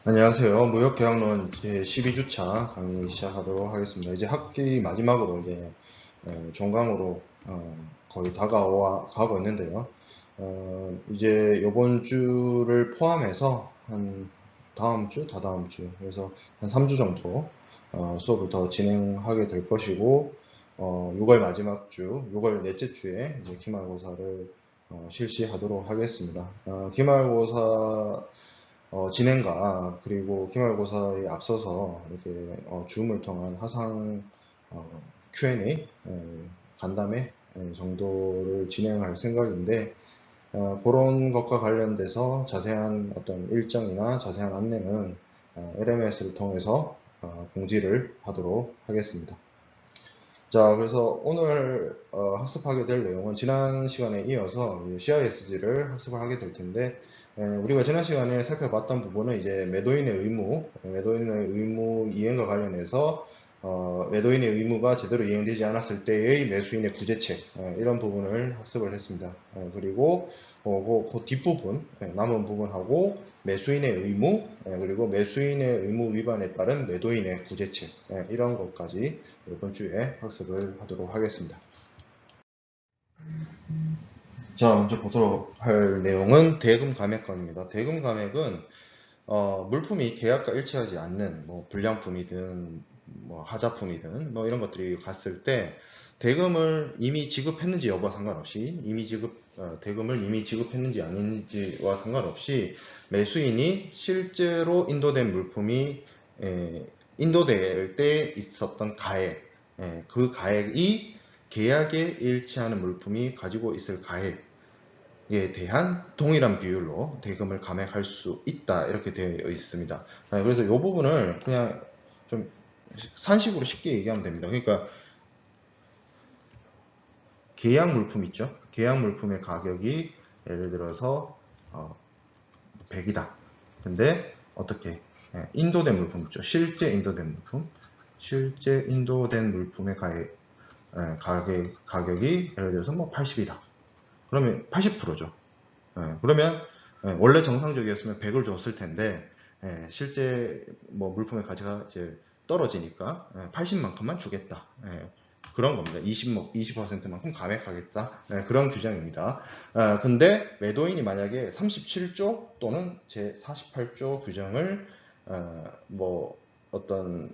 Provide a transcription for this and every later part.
안녕하세요. 무역계약론 제 12주차 강의 시작하도록 하겠습니다. 이제 학기 마지막으로 이제 종강으로 거의 다가가고 있는데요. 이제 이번 주를 포함해서 한 다음 주, 다다음 주, 그래서 한 3주 정도 수업을 더 진행하게 될 것이고, 6월 마지막 주, 6월 넷째 주에 이제 기말고사를 실시하도록 하겠습니다. 기말고사 진행과 그리고 기말고사에 앞서서 이렇게 줌을 통한 화상 Q&A 간담회 정도를 진행할 생각인데 그런 것과 관련돼서 자세한 어떤 일정이나 자세한 안내는 LMS를 통해서 공지를 하도록 하겠습니다. 자, 그래서 오늘 학습하게 될 내용은 지난 시간에 이어서 CISG를 학습을 하게 될 텐데 우리가 지난 시간에 살펴봤던 부분은 이제 매도인의 의무 이행과 관련해서 매도인의 의무가 제대로 이행되지 않았을 때의 매수인의 구제책 이런 부분을 학습을 했습니다. 그리고 그 뒷부분 남은 부분하고 매수인의 의무 그리고 매수인의 의무 위반에 따른 매도인의 구제책 이런 것까지 이번 주에 학습을 하도록 하겠습니다. 자, 먼저 보도록 할 내용은 대금 감액건입니다. 대금 감액은 물품이 계약과 일치하지 않는 뭐 불량품이든 뭐 하자품이든 뭐 이런 것들이 갔을 때 대금을 이미 지급했는지 여부와 상관없이 대금을 이미 지급했는지 아닌지와 상관없이 매수인이 실제로 인도된 물품이 인도될 때 있었던 가액, 그 가액이 계약에 일치하는 물품이 가지고 있을 가액에 대한 동일한 비율로 대금을 감액할 수 있다 이렇게 되어 있습니다. 그래서 이 부분을 그냥 좀 산식으로 쉽게 얘기하면 됩니다. 그러니까 계약 물품 있죠. 계약 물품의 가격이 예를 들어서 100이다. 근데 어떻게 인도된 물품 있죠. 실제 인도된 물품의 가격이 예를 들어서 뭐 80이다. 그러면 80%죠. 그러면 원래 정상적이었으면 100을 줬을 텐데 실제 뭐 물품의 가치가 이제 떨어지니까 80만큼만 주겠다. 그런 겁니다. 20%만큼 감액하겠다. 그런 규정입니다. 근데 매도인이 만약에 37조 또는 제48조 규정을 뭐 어떤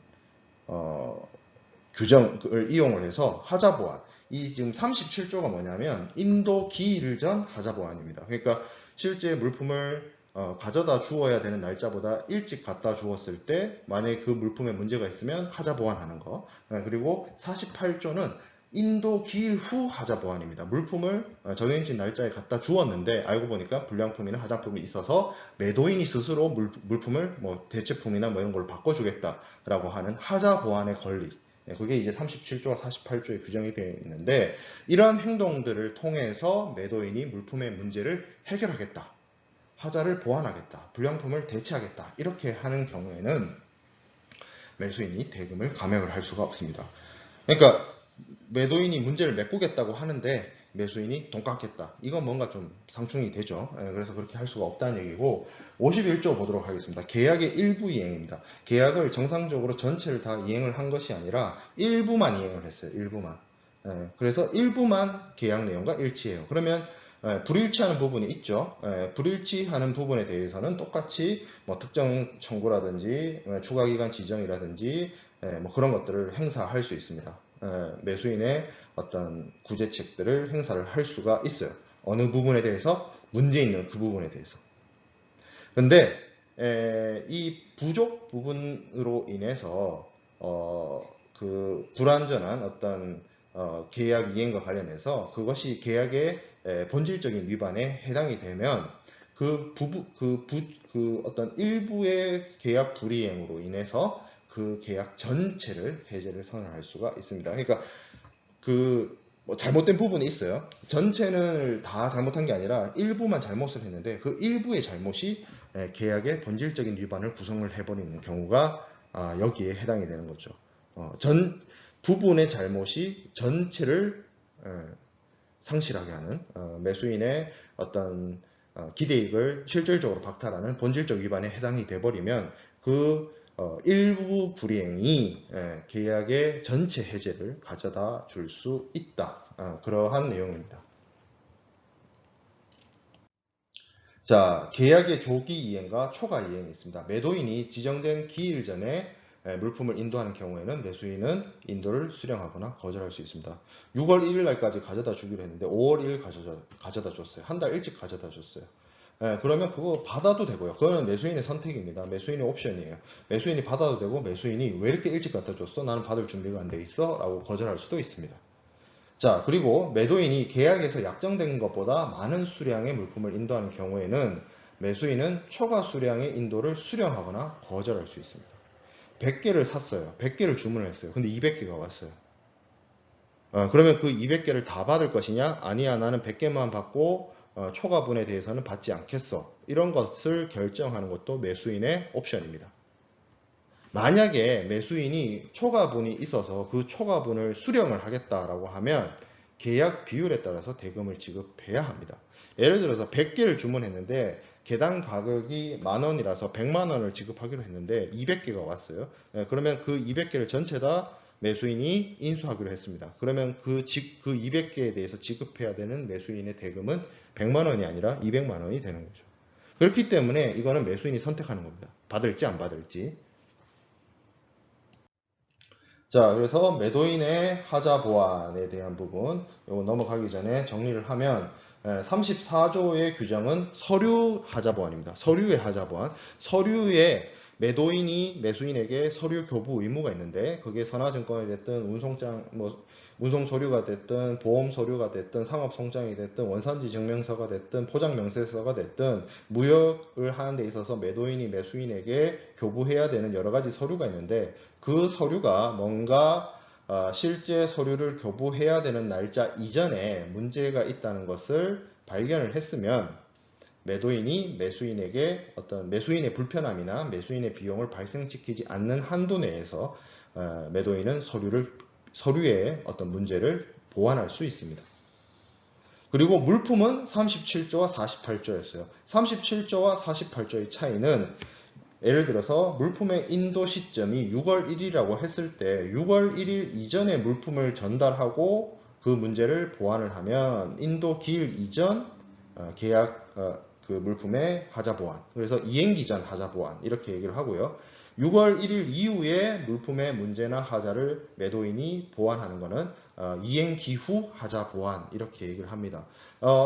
규정을 이용을 해서 하자 보완. 이 지금 37조가 뭐냐면 인도 기일 전 하자 보완입니다. 그러니까 실제 물품을 가져다 주어야 되는 날짜보다 일찍 갖다 주었을 때 만약에 그 물품에 문제가 있으면 하자 보완하는 거. 그리고 48조는 인도 기일 후 하자 보완입니다. 물품을 정해진 날짜에 갖다 주었는데 알고 보니까 불량품이나 하자품이 있어서 매도인이 스스로 물품을 뭐 대체품이나 뭐 이런 걸로 바꿔주겠다라고 하는 하자 보완의 권리. 그게 이제 37조와 48조에 규정이 되어 있는데 이러한 행동들을 통해서 매도인이 물품의 문제를 해결하겠다. 하자를 보완하겠다. 불량품을 대체하겠다. 이렇게 하는 경우에는 매수인이 대금을 감액을 할 수가 없습니다. 그러니까 매도인이 문제를 메꾸겠다고 하는데 매수인이 돈 깎겠다. 이건 뭔가 좀 상충이 되죠. 그래서 그렇게 할 수가 없다는 얘기고 51조 보도록 하겠습니다. 계약의 일부 이행입니다. 계약을 정상적으로 전체를 다 이행을 한 것이 아니라 일부만 이행을 했어요. 일부만. 그래서 일부만 계약 내용과 일치해요. 그러면 불일치하는 부분이 있죠. 불일치하는 부분에 대해서는 똑같이 뭐 특정 청구라든지 추가기간 지정이라든지 뭐 그런 것들을 행사할 수 있습니다. 매수인의 어떤 구제책들을 행사를 할 수가 있어요. 어느 부분에 대해서 문제 있는 그 부분에 대해서. 근데 이 부족 부분으로 인해서 그 불완전한 어떤 계약 이행과 관련해서 그것이 계약의 본질적인 위반에 해당이 되면 그 어떤 일부의 계약 불이행으로 인해서 그 계약 전체를 해제를 선언할 수가 있습니다. 그러니까 뭐 잘못된 부분이 있어요. 전체는 다 잘못한 게 아니라 일부만 잘못을 했는데 그 일부의 잘못이 계약의 본질적인 위반을 구성을 해버리는 경우가 여기에 해당이 되는 거죠. 전 부분의 잘못이 전체를 상실하게 하는 매수인의 어떤 기대이익을 실질적으로 박탈하는 본질적 위반에 해당이 돼버리면 그 일부 불이행이 계약의 전체 해제를 가져다 줄 수 있다. 그러한 내용입니다. 자, 계약의 조기 이행과 초과 이행이 있습니다. 매도인이 지정된 기일 전에 물품을 인도하는 경우에는 매수인은 인도를 수령하거나 거절할 수 있습니다. 6월 1일 날까지 가져다 주기로 했는데 5월 1일 가져다 줬어요. 한 달 일찍 가져다 줬어요. 그러면 그거 받아도 되고요. 그거는 매수인의 선택입니다. 매수인의 옵션이에요. 매수인이 받아도 되고 매수인이 왜 이렇게 일찍 갖다 줬어? 나는 받을 준비가 안 돼 있어? 라고 거절할 수도 있습니다. 자, 그리고 매도인이 계약에서 약정된 것보다 많은 수량의 물품을 인도하는 경우에는 매수인은 초과 수량의 인도를 수령하거나 거절할 수 있습니다. 100개를 샀어요. 100개를 주문을 했어요. 근데 200개가 왔어요. 그러면 그 200개를 다 받을 것이냐? 아니야, 나는 100개만 받고 초과분에 대해서는 받지 않겠어. 이런 것을 결정하는 것도 매수인의 옵션입니다. 만약에 매수인이 초과분이 있어서 그 초과분을 수령을 하겠다라고 하면 계약 비율에 따라서 대금을 지급해야 합니다. 예를 들어서 100개를 주문했는데 개당 가격이 만원이라서 100만원을 지급하기로 했는데 200개가 왔어요. 그러면 그 200개를 전체 다 매수인이 인수하기로 했습니다. 그러면 그 200개에 대해서 지급해야 되는 매수인의 대금은 100만원이 아니라 200만원이 되는 거죠. 그렇기 때문에 이거는 매수인이 선택하는 겁니다. 받을지 안 받을지. 자, 그래서 매도인의 하자 보완에 대한 부분, 이거 넘어가기 전에 정리를 하면 34조의 규정은 서류 하자 보완입니다. 서류의 하자 보완. 서류에 매도인이 매수인에게 서류 교부 의무가 있는데 그게 선화증권이 됐든 운송 서류가 됐든 보험 서류가 됐든 상업 송장이 됐든 원산지 증명서가 됐든 포장 명세서가 됐든 무역을 하는 데 있어서 매도인이 매수인에게 교부해야 되는 여러 가지 서류가 있는데 그 서류가 뭔가 실제 서류를 교부해야 되는 날짜 이전에 문제가 있다는 것을 발견을 했으면 매도인이 매수인에게 어떤 매수인의 불편함이나 매수인의 비용을 발생시키지 않는 한도 내에서 매도인은 서류의 어떤 문제를 보완할 수 있습니다. 그리고 물품은 37조와 48조였어요. 37조와 48조의 차이는 예를 들어서 물품의 인도 시점이 6월 1일이라고 했을 때 6월 1일 이전에 물품을 전달하고 그 문제를 보완을 하면 인도 기일 이전 계약 그 물품의 하자 보완, 그래서 이행기 전 하자 보완 이렇게 얘기를 하고요. 6월 1일 이후에 물품의 문제나 하자를 매도인이 보완하는 것은 이행기 후 하자 보완 이렇게 얘기를 합니다.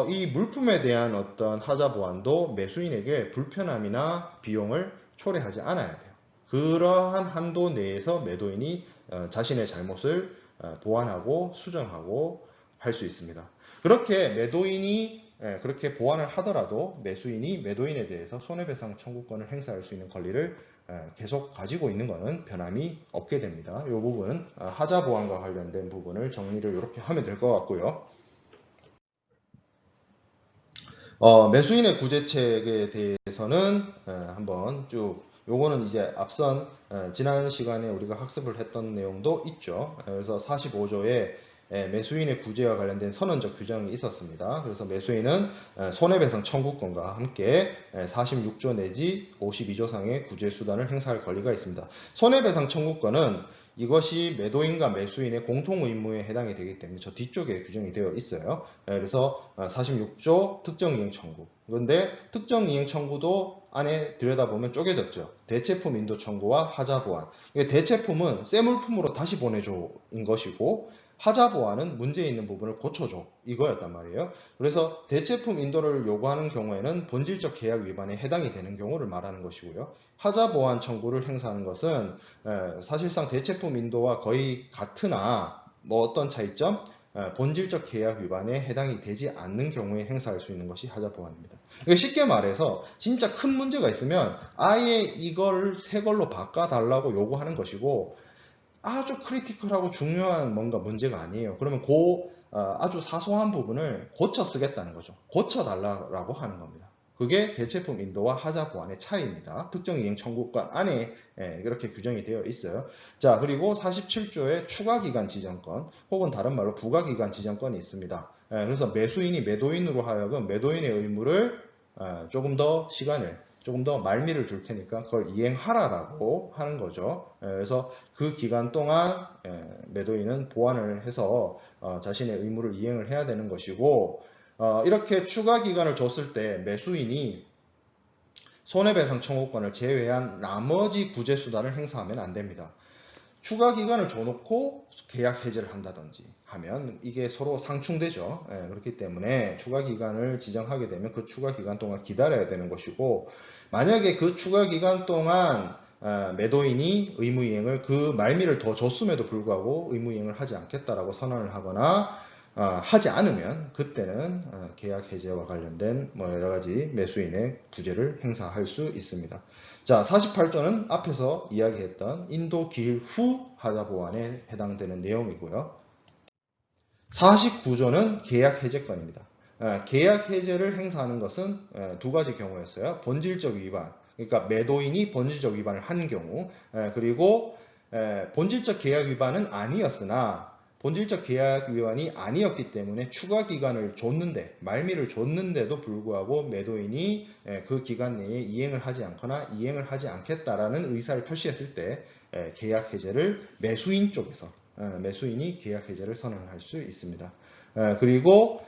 이 물품에 대한 어떤 하자 보완도 매수인에게 불편함이나 비용을 초래하지 않아야 돼요. 그러한 한도 내에서 매도인이 자신의 잘못을 보완하고 수정하고 할 수 있습니다. 그렇게 매도인이 그렇게 보완을 하더라도 매수인이 매도인에 대해서 손해배상 청구권을 행사할 수 있는 권리를 계속 가지고 있는 것은 변함이 없게 됩니다. 이 부분은 하자 보완과 관련된 부분을 정리를 이렇게 하면 될 것 같고요. 매수인의 구제책에 대해서는 한번 쭉 요거는 이제 앞선 지난 시간에 우리가 학습을 했던 내용도 있죠. 그래서 45조에 매수인의 구제와 관련된 선언적 규정이 있었습니다. 그래서 매수인은 손해배상 청구권과 함께 46조 내지 52조상의 구제 수단을 행사할 권리가 있습니다. 손해배상 청구권은 이것이 매도인과 매수인의 공통 의무에 해당이 되기 때문에 저 뒤쪽에 규정이 되어 있어요. 그래서 46조 특정이행 청구. 그런데 특정이행 청구도 안에 들여다보면 쪼개졌죠. 대체품 인도 청구와 하자 보완. 대체품은 새 물품으로 다시 보내줘인 것이고 하자 보완은 문제 있는 부분을 고쳐줘 이거였단 말이에요. 그래서 대체품 인도를 요구하는 경우에는 본질적 계약 위반에 해당이 되는 경우를 말하는 것이고요. 하자 보완 청구를 행사하는 것은 사실상 대체품 인도와 거의 같으나 뭐 어떤 차이점? 본질적 계약 위반에 해당이 되지 않는 경우에 행사할 수 있는 것이 하자 보완입니다. 쉽게 말해서 진짜 큰 문제가 있으면 아예 이걸 새 걸로 바꿔달라고 요구하는 것이고 아주 크리티컬하고 중요한 뭔가 문제가 아니에요. 그러면 아주 사소한 부분을 고쳐 쓰겠다는 거죠. 고쳐달라고 하는 겁니다. 그게 대체품 인도와 하자 보완의 차이입니다. 특정 이행 청구권 안에 그렇게 규정이 되어 있어요. 자, 그리고 47조의 추가기간 지정권 혹은 다른 말로 부가기간 지정권이 있습니다. 그래서 매수인이 매도인으로 하여금 매도인의 의무를 조금 더 시간을, 조금 더 말미를 줄 테니까 그걸 이행하라라고 하는 거죠. 그래서 그 기간 동안 매도인은 보완을 해서 자신의 의무를 이행을 해야 되는 것이고, 이렇게 추가 기간을 줬을 때 매수인이 손해배상 청구권을 제외한 나머지 구제 수단을 행사하면 안 됩니다. 추가 기간을 줘놓고 계약 해지를 한다든지 하면 이게 서로 상충되죠. 그렇기 때문에 추가 기간을 지정하게 되면 그 추가 기간 동안 기다려야 되는 것이고, 만약에 그 추가 기간 동안 매도인이 의무이행을 그 말미를 더 줬음에도 불구하고 의무이행을 하지 않겠다라고 선언을 하거나 하지 않으면 그때는 계약 해지와 관련된 여러 가지 매수인의 구제를 행사할 수 있습니다. 자, 48조는 앞에서 이야기했던 인도 기일 후 하자 보완에 해당되는 내용이고요. 49조는 계약 해제권입니다. 계약 해제를 행사하는 것은 두 가지 경우였어요. 본질적 위반, 그러니까 매도인이 본질적 위반을 한 경우, 그리고 본질적 계약 위반은 아니었으나 본질적 계약 위반이 아니었기 때문에 추가 기간을 줬는데, 말미를 줬는데도 불구하고 매도인이 그 기간 내에 이행을 하지 않거나 이행을 하지 않겠다라는 의사를 표시했을 때 계약 해제를 매수인 쪽에서 매수인이 계약 해제를 선언할 수 있습니다. 그리고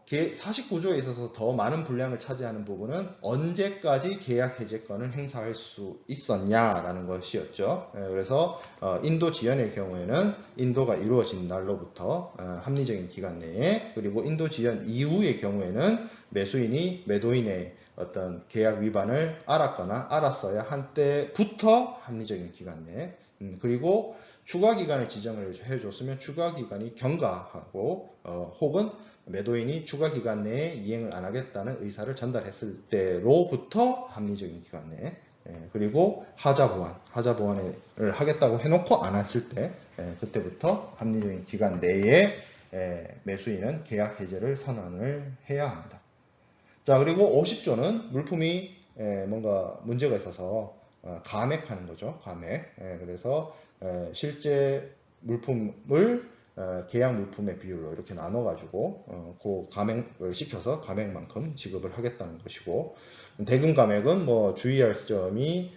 49조에 있어서 더 많은 분량을 차지하는 부분은 언제까지 계약 해제권을 행사할 수 있었냐라는 것이었죠. 그래서 인도 지연의 경우에는 인도가 이루어진 날로부터 합리적인 기간 내에, 그리고 인도 지연 이후의 경우에는 매수인이 매도인의 어떤 계약 위반을 알았거나 알았어야 한 때부터 합리적인 기간 내에, 그리고 추가 기간을 지정을 해줬으면 추가 기간이 경과하고 혹은 매도인이 추가 기간 내에 이행을 안 하겠다는 의사를 전달했을 때로부터 합리적인 기간 내에, 그리고 하자 보완을 하겠다고 해놓고 안 했을 때 그때부터 합리적인 기간 내에 매수인은 계약 해제를 선언을 해야 합니다. 자, 그리고 50조는 물품이 뭔가 문제가 있어서 감액하는 거죠. 감액. 그래서 실제 물품을 계약 물품의 비율로 이렇게 나눠가지고 그 감액을 시켜서 감액만큼 지급을 하겠다는 것이고, 대금 감액은 주의할 점이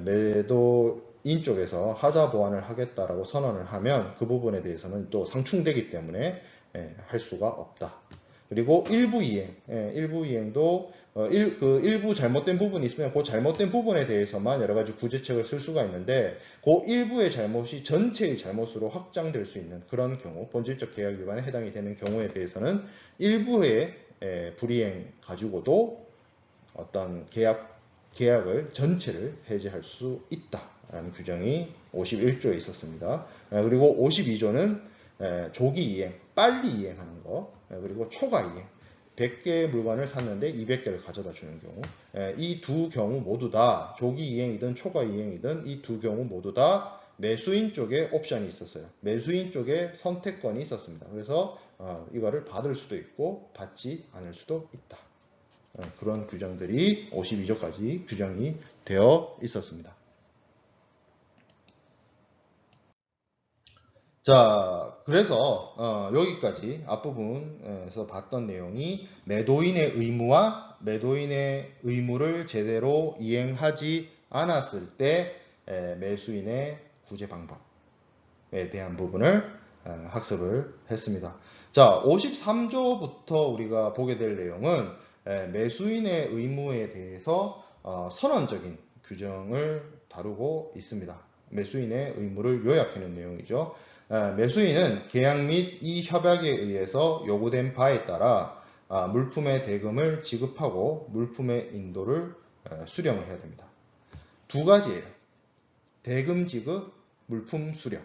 매도인 쪽에서 하자 보완을 하겠다라고 선언을 하면 그 부분에 대해서는 또 상충되기 때문에 할 수가 없다. 그리고 일부 이행도 일부 잘못된 부분이 있으면 그 잘못된 부분에 대해서만 여러 가지 구제책을 쓸 수가 있는데, 그 일부의 잘못이 전체의 잘못으로 확장될 수 있는 그런 경우, 본질적 계약 위반에 해당이 되는 경우에 대해서는 일부의 불이행 가지고도 어떤 계약을 전체를 해제할 수 있다라는 규정이 51조에 있었습니다. 그리고 52조는 조기 이행, 빨리 이행하는 거, 그리고 초과 이행, 100개의 물건을 샀는데 200개를 가져다 주는 경우, 이 두 경우 모두 다 조기 이행이든 초과 이행이든 이 두 경우 모두 다 매수인 쪽에 옵션이 있었어요. 매수인 쪽에 선택권이 있었습니다. 그래서 이거를 받을 수도 있고 받지 않을 수도 있다. 그런 규정들이 52조까지 규정이 되어 있었습니다. 자, 그래서 여기까지 앞부분에서 봤던 내용이 매도인의 의무와 매도인의 의무를 제대로 이행하지 않았을 때 매수인의 구제 방법에 대한 부분을 학습을 했습니다. 자, 53조부터 우리가 보게 될 내용은 매수인의 의무에 대해서 선언적인 규정을 다루고 있습니다. 매수인의 의무를 요약하는 내용이죠. 매수인은 계약 및 이 협약에 의해서 요구된 바에 따라 물품의 대금을 지급하고 물품의 인도를 수령을 해야 됩니다. 두 가지예요. 대금 지급, 물품 수령.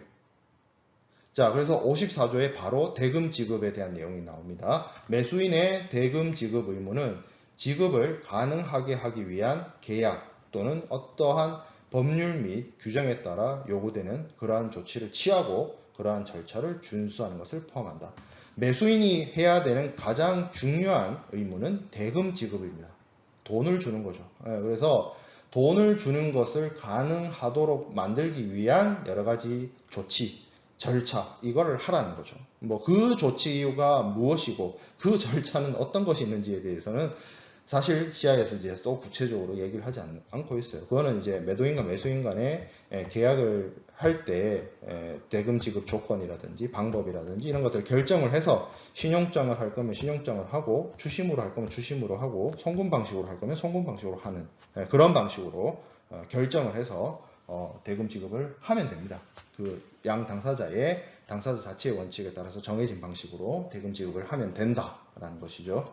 자, 그래서 54조에 바로 대금 지급에 대한 내용이 나옵니다. 매수인의 대금 지급 의무는 지급을 가능하게 하기 위한 계약 또는 어떠한 법률 및 규정에 따라 요구되는 그러한 조치를 취하고 그러한 절차를 준수하는 것을 포함한다. 매수인이 해야 되는 가장 중요한 의무는 대금 지급입니다. 돈을 주는 거죠. 그래서 돈을 주는 것을 가능하도록 만들기 위한 여러 가지 조치, 절차, 이거를 하라는 거죠. 그 조치가 무엇이고 그 절차는 어떤 것이 있는지에 대해서는 사실 CI에서 이제 또 구체적으로 얘기를 하지 않고 있어요. 그거는 이제 매도인과 매수인 간에 계약을 할 때 대금 지급 조건이라든지 방법이라든지 이런 것들을 결정을 해서 신용장을 할 거면 신용장을 하고 주심으로 할 거면 주심으로 하고 송금 방식으로 할 거면 송금 방식으로 하는 그런 방식으로 결정을 해서 대금 지급을 하면 됩니다. 그 양 당사자의 당사자 자체의 원칙에 따라서 정해진 방식으로 대금 지급을 하면 된다라는 것이죠.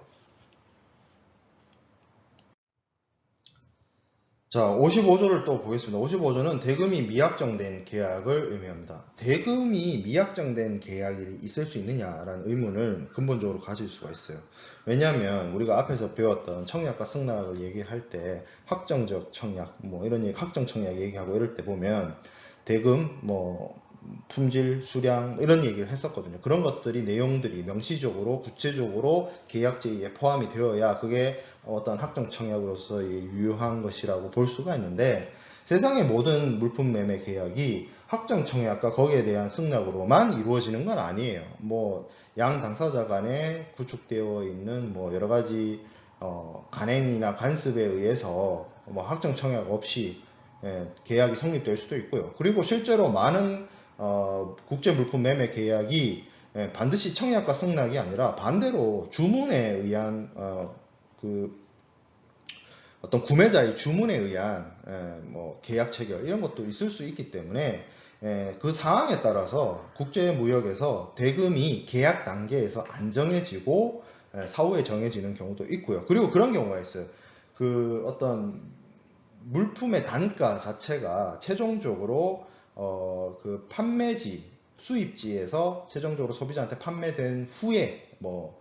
자, 55조를 또 보겠습니다. 55조는 대금이 미약정된 계약을 의미합니다. 대금이 미약정된 계약이 있을 수 있느냐라는 의문을 근본적으로 가질 수가 있어요. 왜냐하면 우리가 앞에서 배웠던 청약과 승낙을 얘기할 때 확정적 청약, 뭐 이런 얘기, 확정 청약 얘기하고 이럴 때 보면 대금, 뭐 품질, 수량 이런 얘기를 했었거든요. 그런 것들이 내용들이 명시적으로 구체적으로 계약 제의에 포함이 되어야 그게 어떤 확정 청약으로서의 유효한 것이라고 볼 수가 있는데 세상의 모든 물품 매매 계약이 확정 청약과 거기에 대한 승낙으로만 이루어지는 건 아니에요. 뭐 양 당사자 간에 구축되어 있는 뭐 여러 가지 간행이나 간습에 의해서 뭐 확정 청약 없이 계약이 성립될 수도 있고요. 그리고 실제로 많은 국제 물품 매매 계약이 반드시 청약과 승낙이 아니라 반대로 주문에 의한 어떤 구매자의 주문에 의한 뭐 계약 체결 이런 것도 있을 수 있기 때문에 그 상황에 따라서 국제무역에서 대금이 계약 단계에서 안 정해지고 사후에 정해지는 경우도 있고요. 그리고 그런 경우가 있어요. 그 어떤 물품의 단가 자체가 최종적으로 그 판매지 수입지에서 최종적으로 소비자한테 판매된 후에 뭐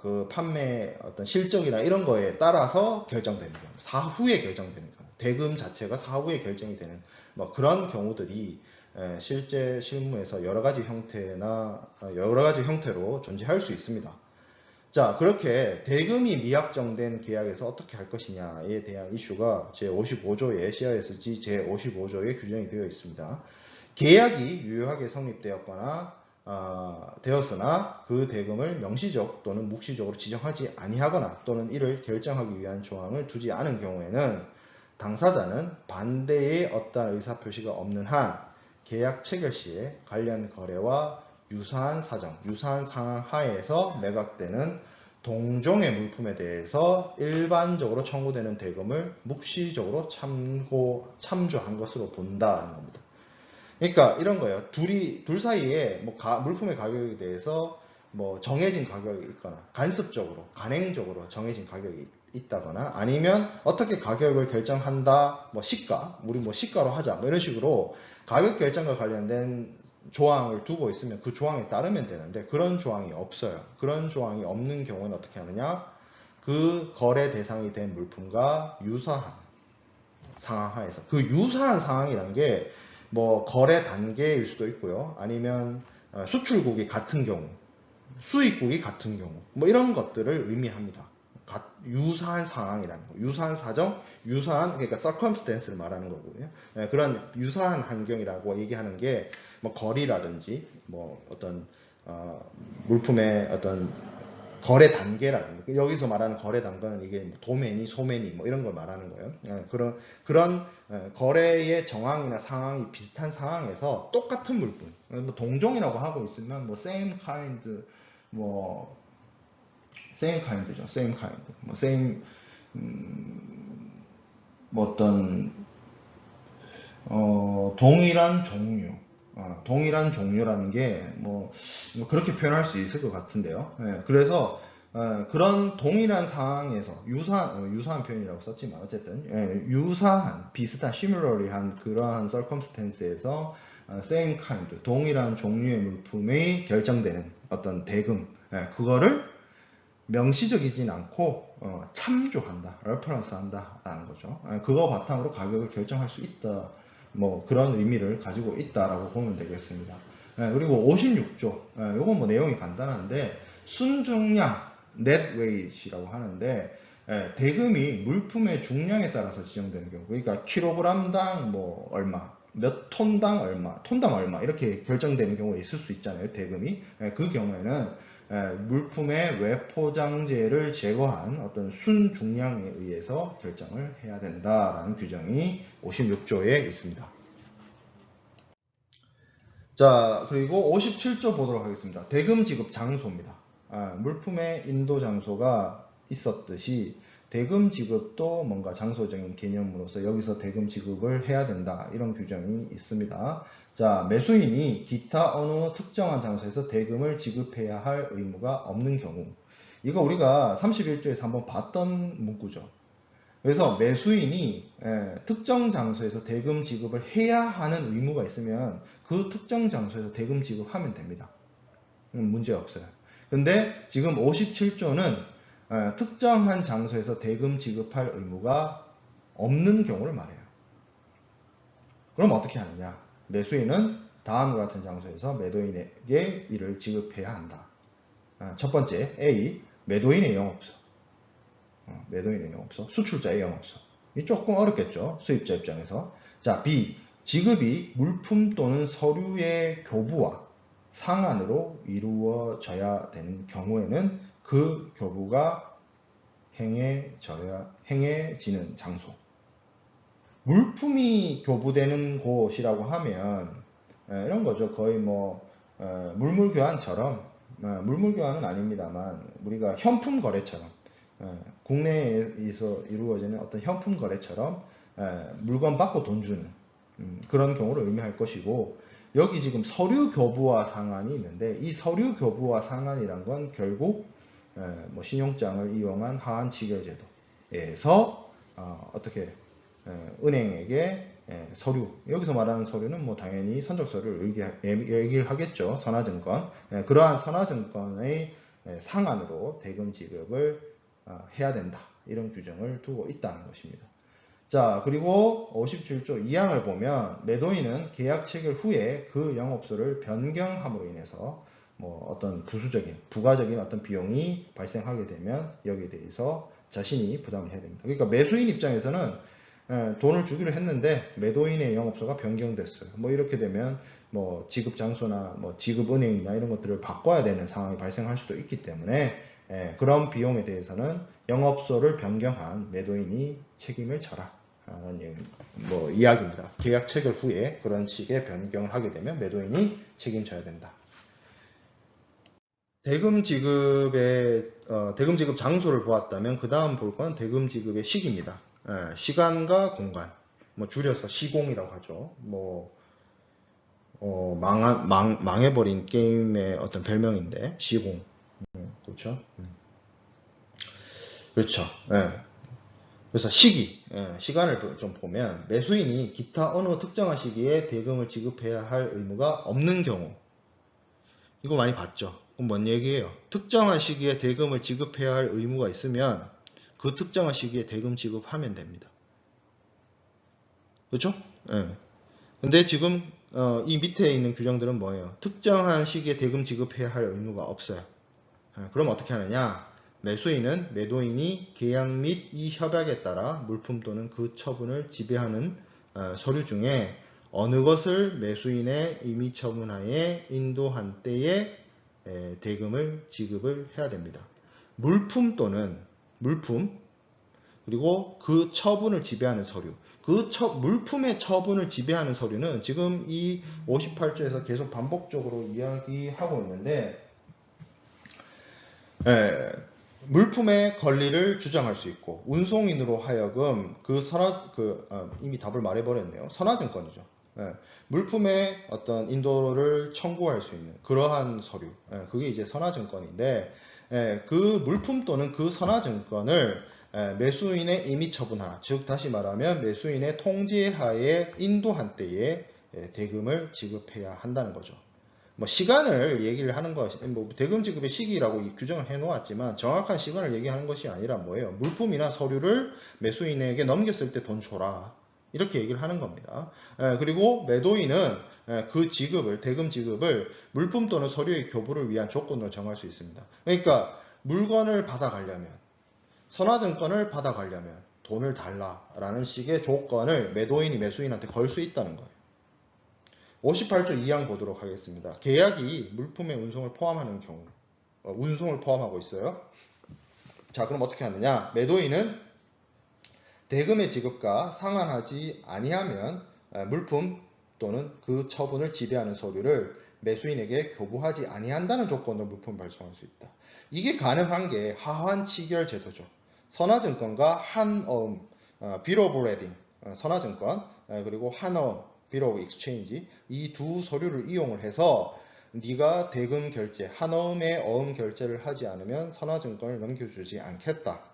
그 판매 어떤 실적이나 이런 거에 따라서 결정되는 경우, 사후에 결정되는 경우, 대금 자체가 사후에 결정이 되는 뭐 그런 경우들이 실제 실무에서 여러 가지 형태나 여러 가지 형태로 존재할 수 있습니다. 자, 그렇게 대금이 미약정된 계약에서 어떻게 할 것이냐에 대한 이슈가 제55조의 CISG 제55조에 규정이 되어 있습니다. 계약이 유효하게 성립되었거나 되었으나 그 대금을 명시적 또는 묵시적으로 지정하지 아니하거나 또는 이를 결정하기 위한 조항을 두지 않은 경우에는 당사자는 반대의 어떠한 의사표시가 없는 한 계약 체결 시에 관련 거래와 유사한 사정, 유사한 상황 하에서 매각되는 동종의 물품에 대해서 일반적으로 청구되는 대금을 묵시적으로 참조한 것으로 본다는 겁니다. 그러니까 이런 거예요. 둘 사이에 뭐 물품의 가격에 대해서 뭐 정해진 가격이 있거나 간섭적으로, 간행적으로 정해진 가격이 있다거나 아니면 어떻게 가격을 결정한다, 뭐 시가, 우리 뭐 시가로 하자, 뭐 이런 식으로 가격 결정과 관련된 조항을 두고 있으면 그 조항에 따르면 되는데 그런 조항이 없어요. 그런 조항이 없는 경우는 어떻게 하느냐? 그 거래 대상이 된 물품과 유사한 상황 하에서 그 유사한 상황이란 게 뭐 거래 단계일 수도 있고요. 아니면 수출국이 같은 경우, 수입국이 같은 경우, 뭐 이런 것들을 의미합니다. 유사한 상황이라는 거, 유사한 사정, 유사한 그러니까 circumstance를 말하는 거고요. 그런 유사한 환경이라고 얘기하는 게 뭐 거리라든지 뭐 어떤 물품의 어떤 거래 단계라든지 여기서 말하는 거래 단계는 이게 도매니, 소매니 뭐 이런 걸 말하는 거예요. 그런 거래의 정황이나 상황이 비슷한 상황에서 똑같은 물품, 뭐 동종이라고 하고 있으면 뭐 same kind, 뭐 same kind죠, same kind, 뭐 same 뭐 어떤 동일한 종류. 동일한 종류라는 게 뭐 그렇게 표현할 수 있을 것 같은데요. 그래서 그런 동일한 상황에서 유사한 표현이라고 썼지만 어쨌든 유사한 비슷한 similarly한 그러한 circumstance에서 same kind 동일한 종류의 물품이 결정되는 어떤 대금 그거를 명시적이진 않고 참조한다, 레퍼런스 한다라는 거죠. 그거 바탕으로 가격을 결정할 수 있다. 뭐 그런 의미를 가지고 있다라고 보면 되겠습니다. 그리고 56조, 요건 뭐 내용이 간단한데 순중량 net weight이라고 하는데 대금이 물품의 중량에 따라서 지정되는 경우, 그러니까 킬로그램당 뭐 얼마, 몇 톤당 얼마, 톤당 얼마 이렇게 결정되는 경우가 있을 수 있잖아요. 대금이 그 경우에는 물품의 외포장재를 제거한 어떤 순중량에 의해서 결정을 해야 된다라는 규정이 56조에 있습니다. 자, 그리고 57조 보도록 하겠습니다. 대금 지급 장소입니다. 물품의 인도 장소가 있었듯이 대금 지급도 뭔가 장소적인 개념으로서 여기서 대금 지급을 해야 된다. 이런 규정이 있습니다. 자, 매수인이 기타 어느 특정한 장소에서 대금을 지급해야 할 의무가 없는 경우. 이거 우리가 31조에서 한번 봤던 문구죠. 그래서 매수인이 특정 장소에서 대금 지급을 해야 하는 의무가 있으면 그 특정 장소에서 대금 지급하면 됩니다. 문제 없어요. 근데 지금 57조는 특정한 장소에서 대금 지급할 의무가 없는 경우를 말해요. 그럼 어떻게 하느냐? 매수인은 다음과 같은 장소에서 매도인에게 이를 지급해야 한다. 첫 번째, A. 매도인의 영업소. 매도인의 영업소, 수출자의 영업소. 이 조금 어렵겠죠. 수입자 입장에서. 자, B. 지급이 물품 또는 서류의 교부와 상한으로 이루어져야 되는 경우에는 그 교부가 행해지는 장소. 물품이 교부되는 곳이라고 하면 이런 거죠. 거의 뭐 물물교환처럼, 물물교환은 아닙니다만 우리가 현품 거래처럼, 국내에서 이루어지는 어떤 현품 거래처럼 물건 받고 돈 주는 그런 경우를 의미할 것이고, 여기 지금 서류 교부와 상한이 있는데 이 서류 교부와 상한이란 건 결국 뭐 신용장을 이용한 하한 지결제도에서 어떻게 은행에게 서류, 여기서 말하는 서류는 뭐 당연히 선적서류를 얘기를 하겠죠. 선화증권. 그러한 선화증권의 상한으로 대금 지급을 해야 된다. 이런 규정을 두고 있다는 것입니다. 자, 그리고 57조 2항을 보면 매도인은 계약 체결 후에 그 영업소를 변경함으로 인해서 뭐 어떤 부가적인 어떤 비용이 발생하게 되면 여기에 대해서 자신이 부담을 해야 됩니다. 그러니까 매수인 입장에서는 돈을 주기로 했는데 매도인의 영업소가 변경됐어요. 뭐 이렇게 되면 뭐 지급 장소나 뭐 지급 은행이나 이런 것들을 바꿔야 되는 상황이 발생할 수도 있기 때문에 그런 비용에 대해서는 영업소를 변경한 매도인이 책임을 져라. 라는 뭐 이야기입니다. 계약 체결 후에 그런 식의 변경을 하게 되면 매도인이 책임져야 된다. 대금 지급 장소를 보았다면 그 다음 볼 건 대금 지급의 시기입니다. 시간과 공간, 뭐 줄여서 시공이라고 하죠. 뭐 망해버린 게임의 어떤 별명인데 시공, 그렇죠? 그렇죠. 그래서 시간을 좀 보면 매수인이 기타 어느 특정한 시기에 대금을 지급해야 할 의무가 없는 경우, 이거 많이 봤죠. 그럼 뭔 얘기예요? 특정한 시기에 대금을 지급해야 할 의무가 있으면 그 특정한 시기에 대금 지급하면 됩니다. 그렇죠? 근데 지금 이 밑에 있는 규정들은 뭐예요? 특정한 시기에 대금 지급해야 할 의무가 없어요. 그럼 어떻게 하느냐? 매수인은 매도인이 계약 및 이 협약에 따라 물품 또는 그 처분을 지배하는 서류 중에 어느 것을 매수인의 임의 처분하에 인도한 때에 대금을 지급을 해야 됩니다. 물품 또는 물품, 그리고 그 처분을 지배하는 서류. 물품의 처분을 지배하는 서류는 지금 이 58조에서 계속 반복적으로 이야기하고 있는데, 물품의 권리를 주장할 수 있고 운송인으로 하여금 이미 답을 말해버렸네요. 선화증권이죠. 물품의 어떤 인도를 청구할 수 있는 그러한 서류, 그게 이제 선화증권인데, 그 물품 또는 그 선화증권을 매수인의 임의 처분하, 즉 다시 말하면 매수인의 통제하에 인도한 때에 대금을 지급해야 한다는 거죠. 뭐 시간을 얘기를 하는 것이, 뭐 대금 지급의 시기라고 규정을 해 놓았지만 정확한 시간을 얘기하는 것이 아니라 뭐예요? 물품이나 서류를 매수인에게 넘겼을 때 돈 줘라, 이렇게 얘기를 하는 겁니다. 그리고 매도인은 그 대금 지급을 물품 또는 서류의 교부를 위한 조건으로 정할 수 있습니다. 그러니까 물건을 받아가려면, 선화증권을 받아가려면 돈을 달라라는 식의 조건을 매도인이 매수인한테 걸 수 있다는 거예요. 58조 2항 보도록 하겠습니다. 계약이 물품의 운송을 포함하는 경우, 운송을 포함하고 있어요. 자, 그럼 어떻게 하느냐? 매도인은 대금의 지급과 상환하지 아니하면 물품 또는 그 처분을 지배하는 서류를 매수인에게 교부하지 아니한다는 조건으로 물품을 발송할 수 있다. 이게 가능한 게 하환 치결 제도죠. 선화증권과 한어음, Bill of Lading, 선화증권, 그리고 한어음, Bill of Exchange, 이 두 서류를 이용을 해서 네가 대금 결제, 한어음의 어음 결제를 하지 않으면 선화증권을 넘겨주지 않겠다.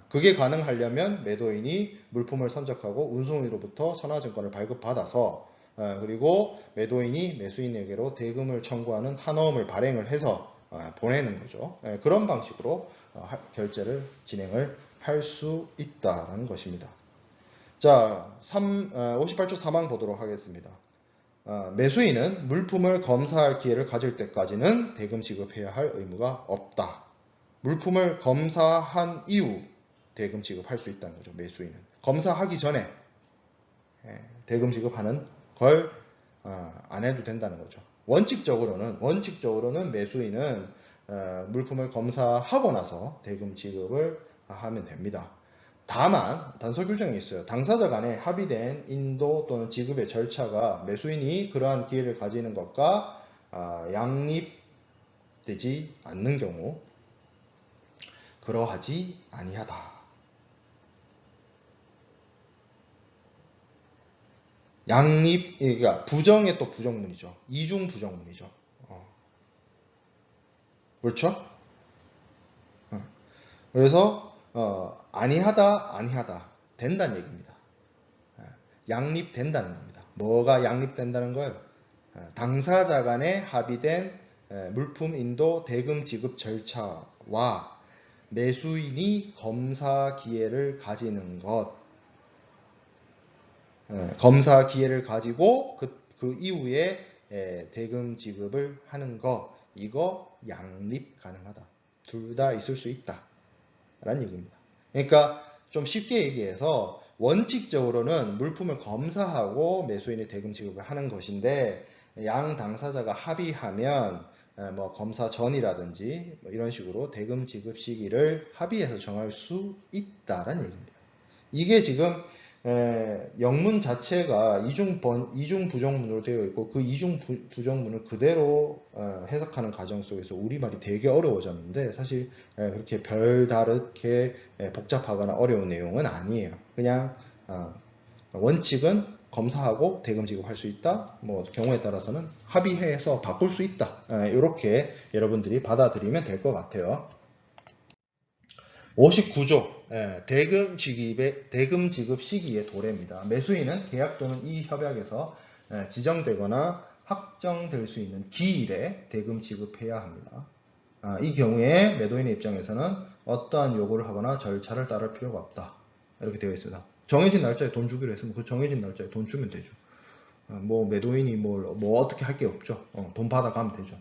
그게 가능하려면 매도인이 물품을 선적하고 운송인으로부터 선화증권을 발급받아서 그리고 매도인이 매수인에게로 대금을 청구하는 한어음을 발행을 해서 보내는 거죠. 그런 방식으로 결제를 진행을 할 수 있다는 것입니다. 자, 58조 3항 보도록 하겠습니다. 매수인은 물품을 검사할 기회를 가질 때까지는 대금 지급해야 할 의무가 없다. 물품을 검사한 이후 대금 지급할 수 있다는 거죠. 매수인은 검사하기 전에 대금 지급하는 걸 안 해도 된다는 거죠. 원칙적으로는 매수인은 물품을 검사하고 나서 대금 지급을 하면 됩니다. 다만 단서 규정이 있어요. 당사자 간에 합의된 인도 또는 지급의 절차가 매수인이 그러한 기회를 가지는 것과 양립되지 않는 경우 그러하지 아니하다. 양립, 그러니까 부정의 또 부정문이죠. 이중 부정문이죠. 그렇죠? 그래서 아니하다 된다는 얘기입니다. 양립된다는 겁니다. 뭐가 양립된다는 거예요? 당사자 간에 합의된 물품 인도 대금 지급 절차와 매수인이 검사 기회를 가지는 것, 검사 기회를 가지고 그 이후에 대금 지급을 하는 거, 이거 양립 가능하다. 둘 다 있을 수 있다. 라는 얘기입니다. 그러니까 좀 쉽게 얘기해서 원칙적으로는 물품을 검사하고 매수인이 대금 지급을 하는 것인데 양 당사자가 합의하면 뭐 검사 전이라든지 뭐 이런 식으로 대금 지급 시기를 합의해서 정할 수 있다라는 얘기입니다. 이게 지금 영문 자체가 이중 부정문으로 되어 있고 그 이중 부정문을 그대로 해석하는 과정 속에서 우리말이 되게 어려워졌는데 사실 그렇게 별다르게 복잡하거나 어려운 내용은 아니에요. 그냥 원칙은 검사하고 대금 지급할 수 있다. 뭐 경우에 따라서는 합의해서 바꿀 수 있다. 이렇게 여러분들이 받아들이면 될 것 같아요. 59조 대금 지급 시기의 도래입니다. 매수인은 계약 또는 이 협약에서 지정되거나 확정될 수 있는 기일에 대금 지급해야 합니다. 이 경우에 매도인의 입장에서는 어떠한 요구를 하거나 절차를 따를 필요가 없다. 이렇게 되어 있습니다. 정해진 날짜에 돈 주기로 했으면 그 정해진 날짜에 돈 주면 되죠. 뭐 매도인이 뭐 어떻게 할 게 없죠. 돈 받아가면 되죠.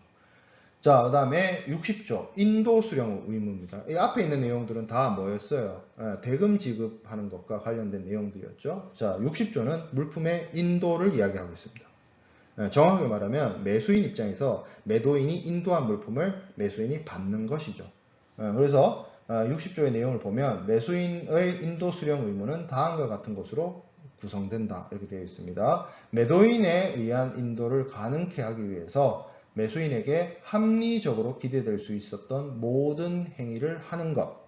자, 그 다음에 60조 인도 수령 의무입니다. 이 앞에 있는 내용들은 다 뭐였어요? 대금 지급하는 것과 관련된 내용들이었죠. 자, 60조는 물품의 인도를 이야기하고 있습니다. 정확하게 말하면 매수인 입장에서 매도인이 인도한 물품을 매수인이 받는 것이죠. 그래서 60조의 내용을 보면 매수인의 인도 수령 의무는 다음과 같은 것으로 구성된다. 이렇게 되어 있습니다. 매도인에 의한 인도를 가능케 하기 위해서 매수인에게 합리적으로 기대될 수 있었던 모든 행위를 하는 것,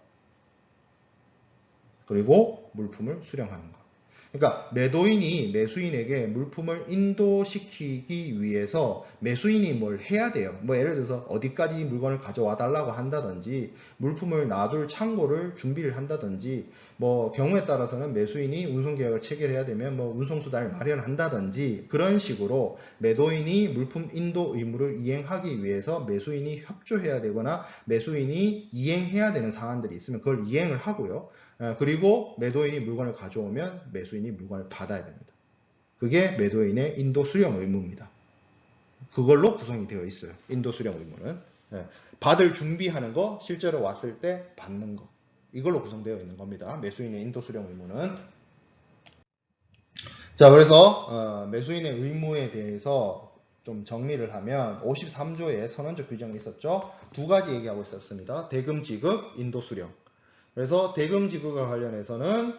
그리고 물품을 수령하는 것. 그러니까 매도인이 매수인에게 물품을 인도시키기 위해서 매수인이 뭘 해야 돼요. 뭐 예를 들어서 어디까지 물건을 가져와 달라고 한다든지 물품을 놔둘 창고를 준비를 한다든지 뭐 경우에 따라서는 매수인이 운송계약을 체결해야 되면 뭐 운송수단을 마련한다든지 그런 식으로 매도인이 물품 인도 의무를 이행하기 위해서 매수인이 협조해야 되거나 매수인이 이행해야 되는 사안들이 있으면 그걸 이행을 하고요. 그리고 매도인이 물건을 가져오면 매수인이 물건을 받아야 됩니다. 그게 매도인의 인도 수령 의무입니다. 그걸로 구성이 되어 있어요. 인도 수령 의무는. 받을 준비하는 거, 실제로 왔을 때 받는 거. 이걸로 구성되어 있는 겁니다. 매수인의 인도 수령 의무는. 자, 그래서 매수인의 의무에 대해서 좀 정리를 하면 53조에 선언적 규정이 있었죠. 두 가지 얘기하고 있었습니다. 대금 지급, 인도 수령. 그래서 대금 지급과 관련해서는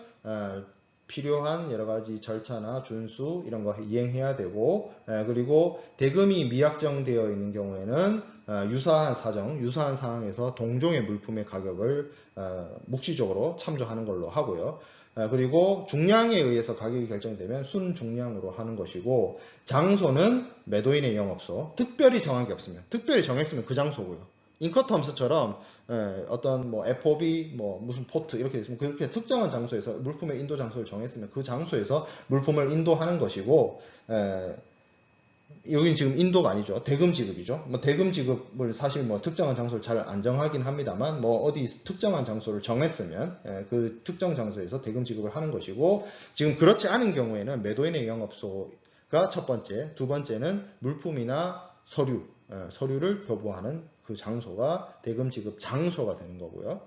필요한 여러 가지 절차나 준수 이런 거 이행해야 되고, 그리고 대금이 미약정되어 있는 경우에는 유사한 사정, 유사한 상황에서 동종의 물품의 가격을 묵시적으로 참조하는 걸로 하고요. 그리고 중량에 의해서 가격이 결정되면 순중량으로 하는 것이고, 장소는 매도인의 영업소, 특별히 정한 게 없으면, 특별히 정했으면 그 장소고요. 인커텀스처럼 어떤 뭐 FOB 뭐 무슨 포트 이렇게 있으면 그렇게 특정한 장소에서 물품의 인도 장소를 정했으면 그 장소에서 물품을 인도하는 것이고, 여긴 지금 인도가 아니죠. 대금 지급이죠. 뭐 대금 지급을 사실 뭐 특정한 장소를 잘 안 정하긴 합니다만, 뭐 어디 특정한 장소를 정했으면 그 특정 장소에서 대금 지급을 하는 것이고, 지금 그렇지 않은 경우에는 매도인의 영업소가 첫 번째, 두 번째는 물품이나 서류를 교부하는 그 장소가 대금 지급 장소가 되는 거고요.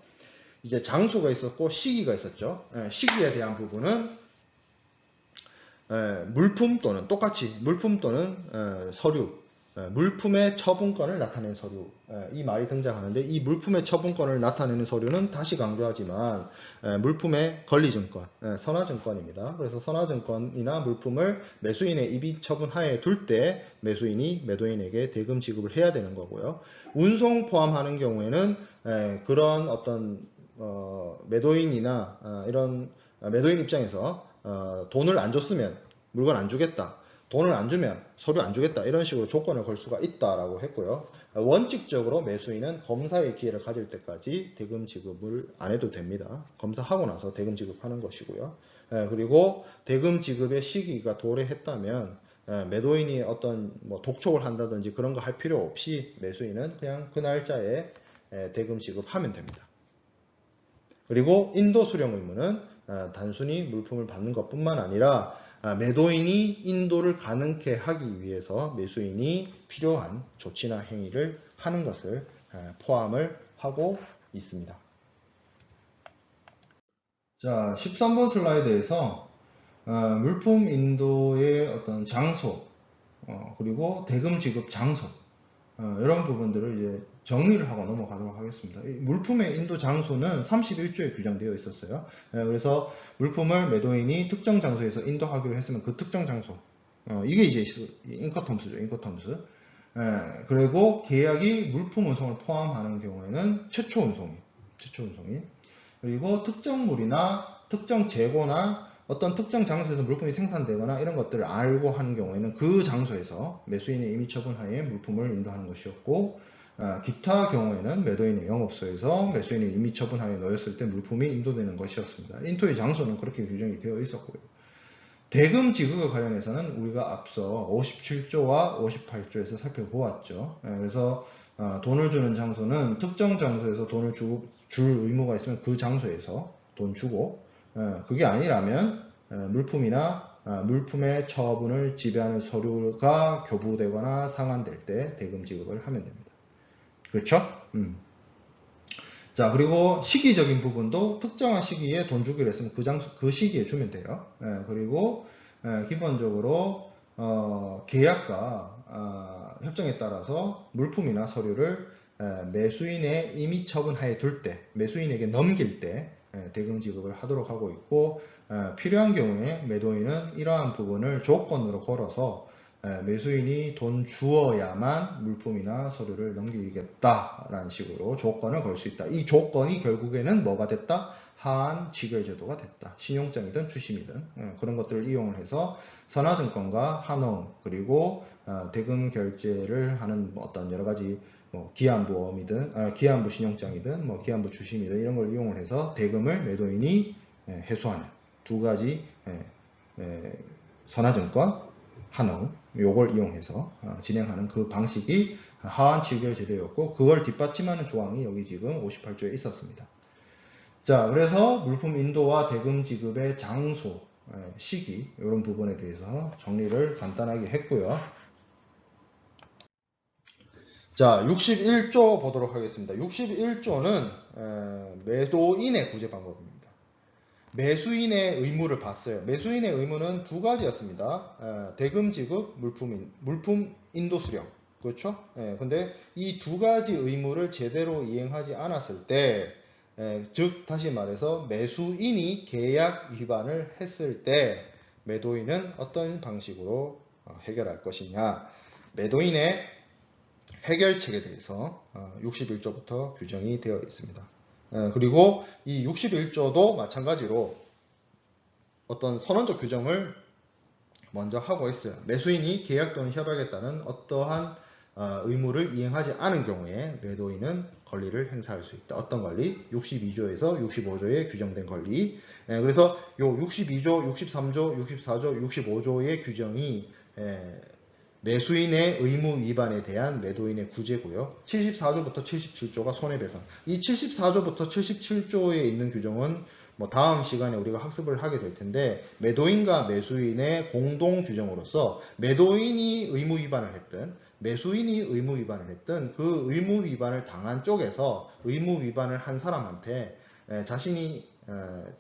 이제 장소가 있었고 시기가 있었죠. 시기에 대한 부분은 물품 또는 똑같이 물품 또는 서류, 물품의 처분권을 나타내는 서류, 이 말이 등장하는데, 이 물품의 처분권을 나타내는 서류는 다시 강조하지만 물품의 권리증권, 선화증권입니다. 그래서 선화증권이나 물품을 매수인의 이비 처분하에 둘 때 매수인이 매도인에게 대금 지급을 해야 되는 거고요. 운송 포함하는 경우에는 그런 어떤 매도인이나 이런 매도인 입장에서 돈을 안 줬으면 물건 안 주겠다, 돈을 안 주면 서류 안 주겠다, 이런 식으로 조건을 걸 수가 있다라고 했고요. 원칙적으로 매수인은 검사의 기회를 가질 때까지 대금 지급을 안 해도 됩니다. 검사하고 나서 대금 지급하는 것이고요. 그리고 대금 지급의 시기가 도래했다면 매도인이 어떤 뭐 독촉을 한다든지 그런 거 할 필요 없이 매수인은 그냥 그 날짜에 대금 지급하면 됩니다. 그리고 인도 수령 의무는 단순히 물품을 받는 것뿐만 아니라 매도인이 인도를 가능케 하기 위해서 매수인이 필요한 조치나 행위를 하는 것을 포함을 하고 있습니다. 자, 13번 슬라이드에서 물품 인도의 어떤 장소, 그리고 대금 지급 장소, 이런 부분들을 이제 정리를 하고 넘어가도록 하겠습니다. 물품의 인도 장소는 31조에 규정되어 있었어요. 그래서 물품을 매도인이 특정 장소에서 인도하기로 했으면 그 특정 장소, 이게 이제 인커텀스죠. 인커텀스. 그리고 계약이 물품 운송을 포함하는 경우에는 최초 운송인. 그리고 특정물이나 특정 재고나 어떤 특정 장소에서 물품이 생산되거나 이런 것들을 알고 하는 경우에는 그 장소에서 매수인의 임의 처분 하에 물품을 인도하는 것이었고, 기타 경우에는 매도인의 영업소에서 매수인의 임의 처분 하에 놓였을 때 물품이 인도되는 것이었습니다. 인도의 장소는 그렇게 규정이 되어 있었고요. 대금 지급과 관련해서는 우리가 앞서 57조와 58조에서 살펴보았죠. 그래서 돈을 주는 장소는 특정 장소에서 돈을 줄 의무가 있으면 그 장소에서 돈 주고, 그게 아니라면 물품이나 물품의 처분을 지배하는 서류가 교부되거나 상환될 때 대금 지급을 하면 됩니다. 그렇죠? 자, 그리고 시기적인 부분도 특정한 시기에 돈 주기로 했으면 그 시기에 주면 돼요. 그리고 기본적으로 계약과 협정에 따라서 물품이나 서류를 매수인의 임의 처분하에 둘 때, 매수인에게 넘길 때 대금 지급을 하도록 하고 있고, 필요한 경우에 매도인은 이러한 부분을 조건으로 걸어서 매수인이 돈 주어야만 물품이나 서류를 넘기겠다라는 식으로 조건을 걸 수 있다. 이 조건이 결국에는 뭐가 됐다? 하한 지결제도가 됐다. 신용장이든 주심이든 그런 것들을 이용을 해서 선화증권과 한화음, 그리고 대금 결제를 하는 어떤 여러 가지 뭐 기한부험이든 기한부 신용장이든 뭐 기한부 주심이든 이런 걸 이용을 해서 대금을 매도인이 회수하는 두 가지 선화증권, 한화음, 요걸 이용해서 진행하는 그 방식이 하한 지결 제도였고, 그걸 뒷받침하는 조항이 여기 지금 58조에 있었습니다. 자, 그래서 물품 인도와 대금 지급의 장소, 시기, 이런 부분에 대해서 정리를 간단하게 했고요. 자, 61조 보도록 하겠습니다. 61조는 매도인의 구제 방법입니다. 매수인의 의무를 봤어요. 매수인의 의무는 두 가지였습니다. 대금 지급, 물품 인도 수령. 그렇죠? 근데 이 두 가지 의무를 제대로 이행하지 않았을 때, 즉 다시 말해서 매수인이 계약 위반을 했을 때 매도인은 어떤 방식으로 해결할 것이냐. 매도인의 해결책에 대해서 61조부터 규정이 되어 있습니다. 그리고 이 61조도 마찬가지로 어떤 선언적 규정을 먼저 하고 있어요. 매수인이 계약 또는 협약에 따른 어떠한 의무를 이행하지 않은 경우에 매도인은 권리를 행사할 수 있다. 어떤 권리? 62조에서 65조에 규정된 권리. 그래서 요 62조, 63조, 64조, 65조의 규정이 매수인의 의무 위반에 대한 매도인의 구제고요. 74조부터 77조가 손해배상. 이 74조부터 77조에 있는 규정은 뭐 다음 시간에 우리가 학습을 하게 될 텐데 매도인과 매수인의 공동 규정으로서 매도인이 의무 위반을 했든 매수인이 의무 위반을 했든 그 의무 위반을 당한 쪽에서 의무 위반을 한 사람한테 자신이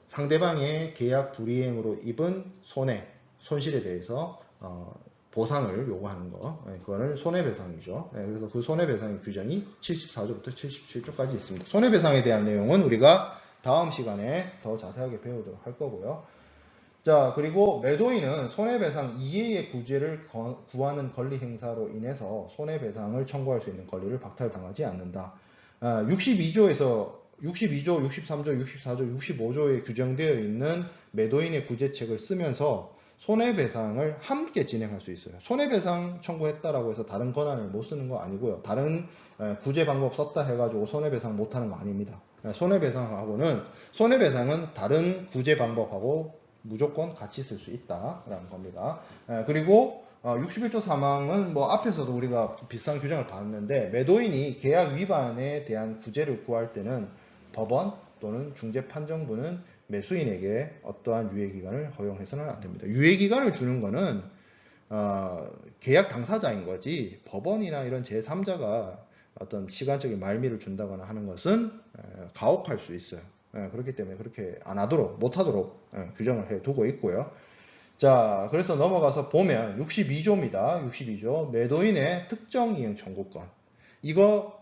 상대방의 계약 불이행으로 입은 손실에 대해서 보상을 요구하는 거, 그거는 손해배상이죠. 그래서 그 손해배상의 규정이 74조부터 77조까지 있습니다. 손해배상에 대한 내용은 우리가 다음 시간에 더 자세하게 배우도록 할 거고요. 자, 그리고 매도인은 손해배상 이외의 구제를 구하는 권리 행사로 인해서 손해배상을 청구할 수 있는 권리를 박탈당하지 않는다. 62조, 63조, 64조, 65조에 규정되어 있는 매도인의 구제책을 쓰면서 손해배상을 함께 진행할 수 있어요. 손해배상 청구했다라고 해서 다른 권한을 못 쓰는 거 아니고요. 다른 구제 방법 썼다 해가지고 손해배상 못하는 거 아닙니다. 손해배상은 다른 구제 방법하고 무조건 같이 쓸 수 있다라는 겁니다. 그리고 61조 3항은 뭐 앞에서도 우리가 비슷한 규정을 봤는데 매도인이 계약 위반에 대한 구제를 구할 때는 법원 또는 중재판정부는 매수인에게 어떠한 유예기간을 허용해서는 안 됩니다. 유예기간을 주는 거는 계약 당사자인 거지 법원이나 이런 제3자가 어떤 시간적인 말미를 준다거나 하는 것은 가혹할 수 있어요. 그렇기 때문에 그렇게 안 하도록, 못 하도록 규정을 해 두고 있고요. 자, 그래서 넘어가서 보면 62조입니다. 62조. 매도인의 특정 이행 청구권. 이거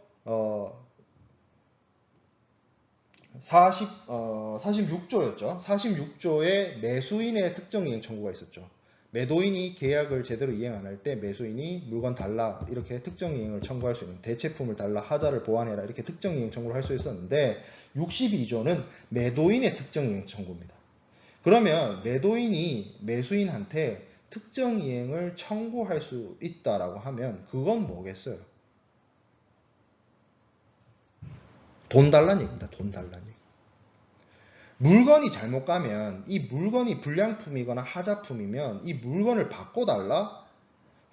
46조였죠. 46조에 매수인의 특정 이행 청구가 있었죠. 매도인이 계약을 제대로 이행 안 할 때 매수인이 물건 달라 이렇게 특정 이행을 청구할 수 있는 대체품을 달라 하자를 보완해라 이렇게 특정 이행 청구를 할 수 있었는데 62조는 매도인의 특정 이행 청구입니다. 그러면 매도인이 매수인한테 특정 이행을 청구할 수 있다라고 하면 그건 뭐겠어요? 돈 달라는 얘기입니다. 돈 달라는 얘기. 물건이 잘못 가면 이 물건이 불량품이거나 하자품이면 이 물건을 바꿔달라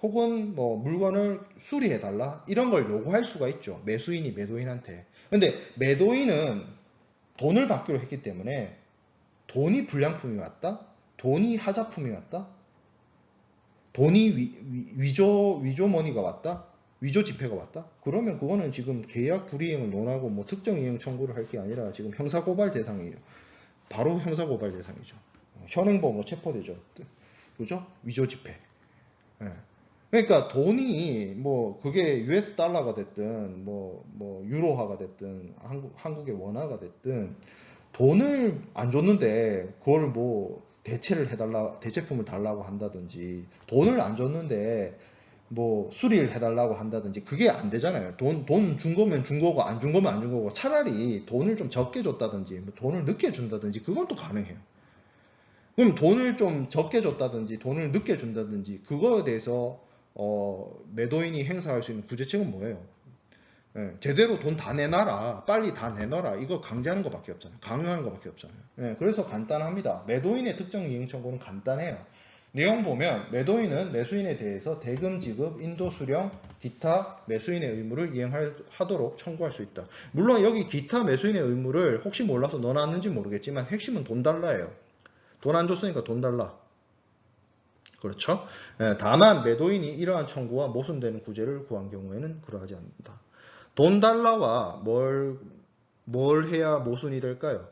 혹은 뭐 물건을 수리해달라 이런 걸 요구할 수가 있죠. 매수인이 매도인한테. 근데 매도인은 돈을 받기로 했기 때문에 돈이 불량품이 왔다? 돈이 하자품이 왔다? 돈이 위조 머니가 왔다? 위조 지폐가 왔다? 그러면 그거는 지금 계약 불이행을 논하고 뭐 특정 이행 청구를 할 게 아니라 지금 형사고발 대상이에요. 바로 형사고발 대상이죠. 현행범으로 체포되죠. 그죠? 위조 지폐. 예. 그러니까 돈이 뭐 그게 US 달러가 됐든 뭐 유로화가 됐든 한국의 원화가 됐든 돈을 안 줬는데 그걸 뭐 대체품을 달라고 한다든지 돈을 안 줬는데 뭐 수리를 해달라고 한다든지 그게 안 되잖아요. 돈 준 거면 준 거고 안 준 거면 안 준 거고 차라리 돈을 좀 적게 줬다든지 뭐 돈을 늦게 준다든지 그건 또 가능해요. 그럼 돈을 좀 적게 줬다든지 돈을 늦게 준다든지 그거에 대해서 매도인이 행사할 수 있는 구제책은 뭐예요? 제대로 돈 다 내놔라 빨리 다 내놔라 이거 강제하는 것밖에 없잖아요. 강요하는 것밖에 없잖아요. 그래서 간단합니다. 매도인의 특정 이행 청구는 간단해요. 내용 보면 매도인은 매수인에 대해서 대금 지급, 인도 수령, 기타 매수인의 의무를 이행하도록 청구할 수 있다. 물론 여기 기타 매수인의 의무를 혹시 몰라서 넣어놨는지 모르겠지만 핵심은 돈 달라예요. 돈 안 줬으니까 돈 달라. 그렇죠? 다만 매도인이 이러한 청구와 모순되는 구제를 구한 경우에는 그러하지 않는다. 돈 달라와 뭘 해야 모순이 될까요?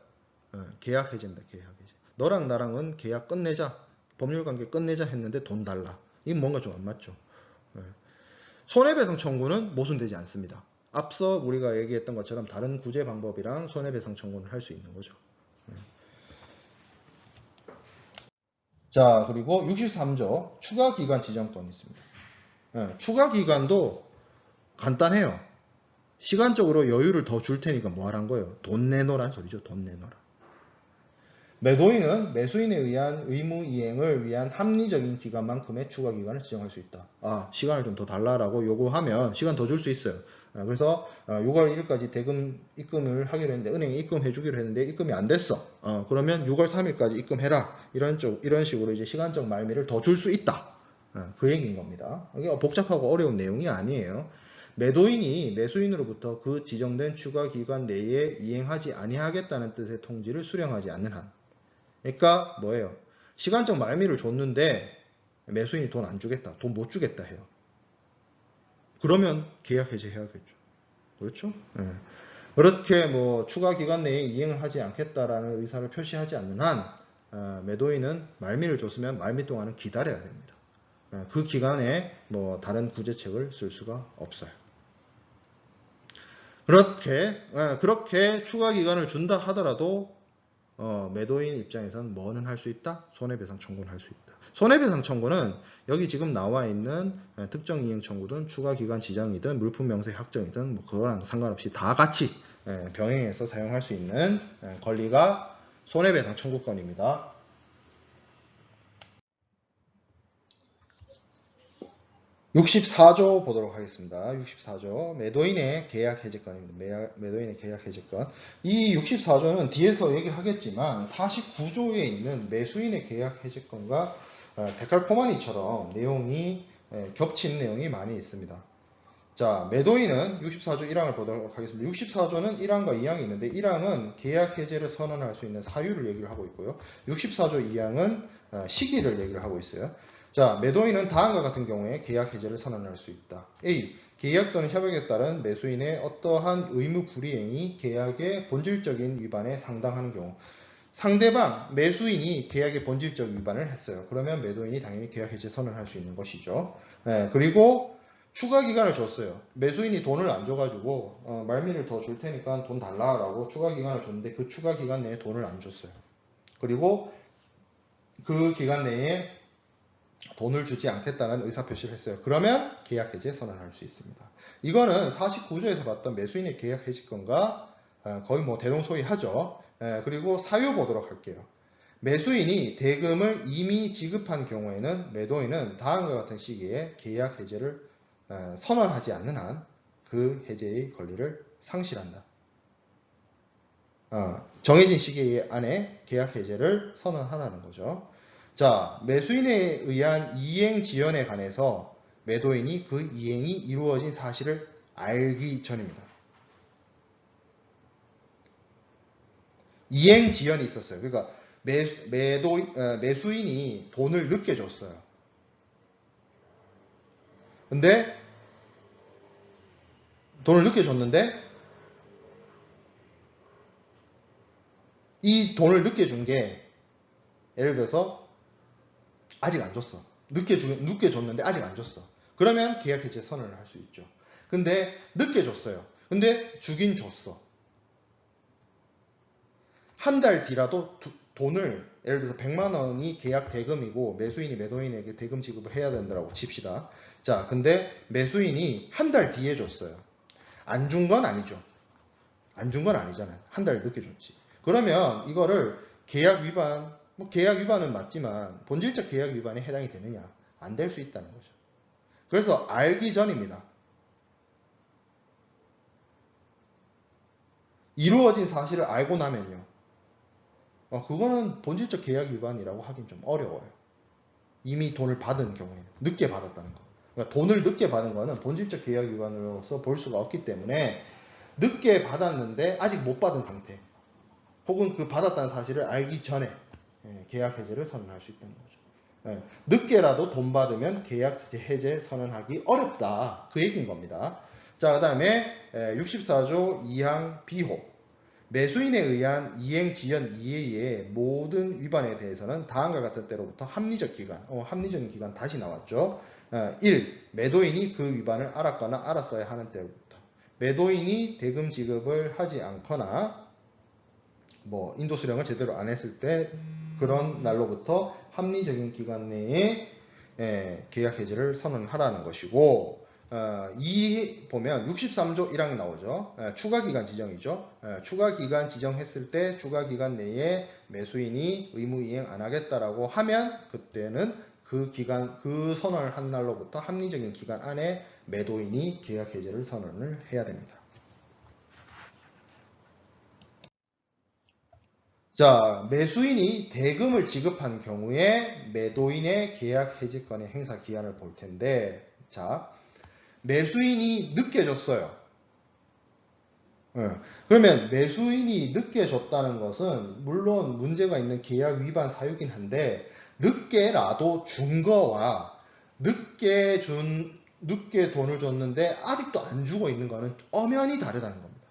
계약 해제입니다. 계약 해제. 너랑 나랑은 계약 끝내자. 법률관계 끝내자 했는데 돈 달라. 이건 뭔가 좀 안 맞죠. 예. 손해배상 청구는 모순되지 않습니다. 앞서 우리가 얘기했던 것처럼 다른 구제 방법이랑 손해배상 청구는 할 수 있는 거죠. 자, 그리고 63조 추가기간 지정권이 있습니다. 추가기간도 간단해요. 시간적으로 여유를 더 줄 테니까 뭐 하란 거예요? 돈 내놓으란 소리죠. 돈 내놓으라. 매도인은 매수인에 의한 의무 이행을 위한 합리적인 기간만큼의 추가 기간을 지정할 수 있다. 시간을 좀 더 달라라고 요구하면 시간 더 줄 수 있어요. 그래서 6월 1일까지 대금 입금을 하기로 했는데 은행에 입금해 주기로 했는데 입금이 안 됐어. 그러면 6월 3일까지 입금해라. 이런 식으로 이제 시간적 말미를 더 줄 수 있다. 그 얘기인 겁니다. 이게 복잡하고 어려운 내용이 아니에요. 매도인이 매수인으로부터 그 지정된 추가 기간 내에 이행하지 아니하겠다는 뜻의 통지를 수령하지 않는 한. 그러니까 뭐예요? 시간적 말미를 줬는데 매수인이 돈 안 주겠다, 돈 못 주겠다 해요. 그러면 계약 해지해야겠죠. 그렇죠? 네. 그렇게 뭐 추가 기간 내에 이행을 하지 않겠다라는 의사를 표시하지 않는 한 매도인은 말미를 줬으면 말미 동안은 기다려야 됩니다. 그 기간에 뭐 다른 구제책을 쓸 수가 없어요. 그렇게 추가 기간을 준다 하더라도 매도인 입장에서는 뭐는 할 수 있다? 손해배상 청구는 할 수 있다. 손해배상 청구는 여기 지금 나와 있는 특정 이행 청구든 추가 기간 지정이든 물품 명세 확정이든 뭐 그거랑 상관없이 다 같이 병행해서 사용할 수 있는 권리가 손해배상 청구권입니다. 64조 보도록 하겠습니다. 64조 매도인의 계약 해지권입니다. 매도인의 계약 해지권. 이 64조는 뒤에서 얘기를 하겠지만 49조에 있는 매수인의 계약 해지권과 데칼코마니처럼 내용이 겹친 내용이 많이 있습니다. 자, 매도인은 64조 1항을 보도록 하겠습니다. 64조는 1항과 2항이 있는데 1항은 계약 해지를 선언할 수 있는 사유를 얘기를 하고 있고요. 64조 2항은 시기를 얘기를 하고 있어요. 자, 매도인은 다음과 같은 경우에 계약 해지를 선언할 수 있다. A. 계약 또는 협약에 따른 매수인의 어떠한 의무 불이행이 계약의 본질적인 위반에 상당하는 경우. 상대방 매수인이 계약의 본질적 위반을 했어요. 그러면 매도인이 당연히 계약 해지 선언할 수 있는 것이죠. 그리고 추가 기간을 줬어요. 매수인이 돈을 안 줘가지고 말미를 더 줄 테니까 돈 달라라고 추가 기간을 줬는데 그 추가 기간 내에 돈을 안 줬어요. 그리고 그 기간 내에 돈을 주지 않겠다는 의사표시를 했어요. 그러면 계약 해지 선언할 수 있습니다. 이거는 49조에서 봤던 매수인의 계약 해지권과 거의 뭐 대동소이하죠. 그리고 사유 보도록 할게요. 매수인이 대금을 이미 지급한 경우에는 매도인은 다음과 같은 시기에 계약 해지를 선언하지 않는 한 그 해제의 권리를 상실한다. 정해진 시기 안에 계약 해제를 선언하라는 거죠. 자, 매수인에 의한 이행 지연에 관해서 매도인이 그 이행이 이루어진 사실을 알기 전입니다. 이행 지연이 있었어요. 그러니까 매수인이 돈을 늦게 줬어요. 근데 돈을 늦게 줬는데 이 돈을 늦게 준 게 예를 들어서 아직 안 줬어. 늦게 줬는데 아직 안 줬어. 그러면 계약 해지 선언을 할 수 있죠. 근데 늦게 줬어요. 근데 주긴 줬어. 한 달 뒤라도 돈을 예를 들어서 100만 원이 계약 대금이고 매수인이 매도인에게 대금 지급을 해야 된다고 칩시다. 자, 근데 매수인이 한 달 뒤에 줬어요. 안 준 건 아니죠. 안 준 건 아니잖아요. 한 달 늦게 줬지. 그러면 이거를 계약 위반, 뭐 계약 위반은 맞지만 본질적 계약 위반에 해당이 되느냐? 안 될 수 있다는 거죠. 그래서 알기 전입니다. 이루어진 사실을 알고 나면요. 그거는 본질적 계약 위반이라고 하긴 좀 어려워요. 이미 돈을 받은 경우에는 늦게 받았다는 거. 그러니까 돈을 늦게 받은 거는 본질적 계약 위반으로서 볼 수가 없기 때문에 늦게 받았는데 아직 못 받은 상태 혹은 그 받았다는 사실을 알기 전에 계약 해제를 선언할 수 있다는 거죠. 늦게라도 돈 받으면 계약 해제 선언하기 어렵다. 그 얘기인 겁니다. 자, 그 다음에 64조 2항 B호 매수인에 의한 이행, 지연, 이해의 모든 위반에 대해서는 다음과 같은 때로부터 합리적 기간, 합리적인 기간 다시 나왔죠. 1. 매도인이 그 위반을 알았거나 알았어야 하는 때로부터. 매도인이 대금 지급을 하지 않거나 뭐 인도 수령을 제대로 안 했을 때 그런 날로부터 합리적인 기간 내에 계약 해지를 선언하라는 것이고, 이 보면 63조 1항이 나오죠. 추가 기간 지정이죠. 추가 기간 지정했을 때 추가 기간 내에 매수인이 의무 이행 안 하겠다라고 하면 그때는 그 기간, 그 선언을 한 날로부터 합리적인 기간 안에 매도인이 계약 해지를 선언을 해야 됩니다. 자, 매수인이 대금을 지급한 경우에 매도인의 계약 해지권의 행사 기한을 볼 텐데, 자, 매수인이 늦게 줬어요. 그러면 매수인이 늦게 줬다는 것은 물론 문제가 있는 계약 위반 사유긴 한데, 늦게라도 준 거와 늦게 돈을 줬는데 아직도 안 주고 있는 거는 엄연히 다르다는 겁니다.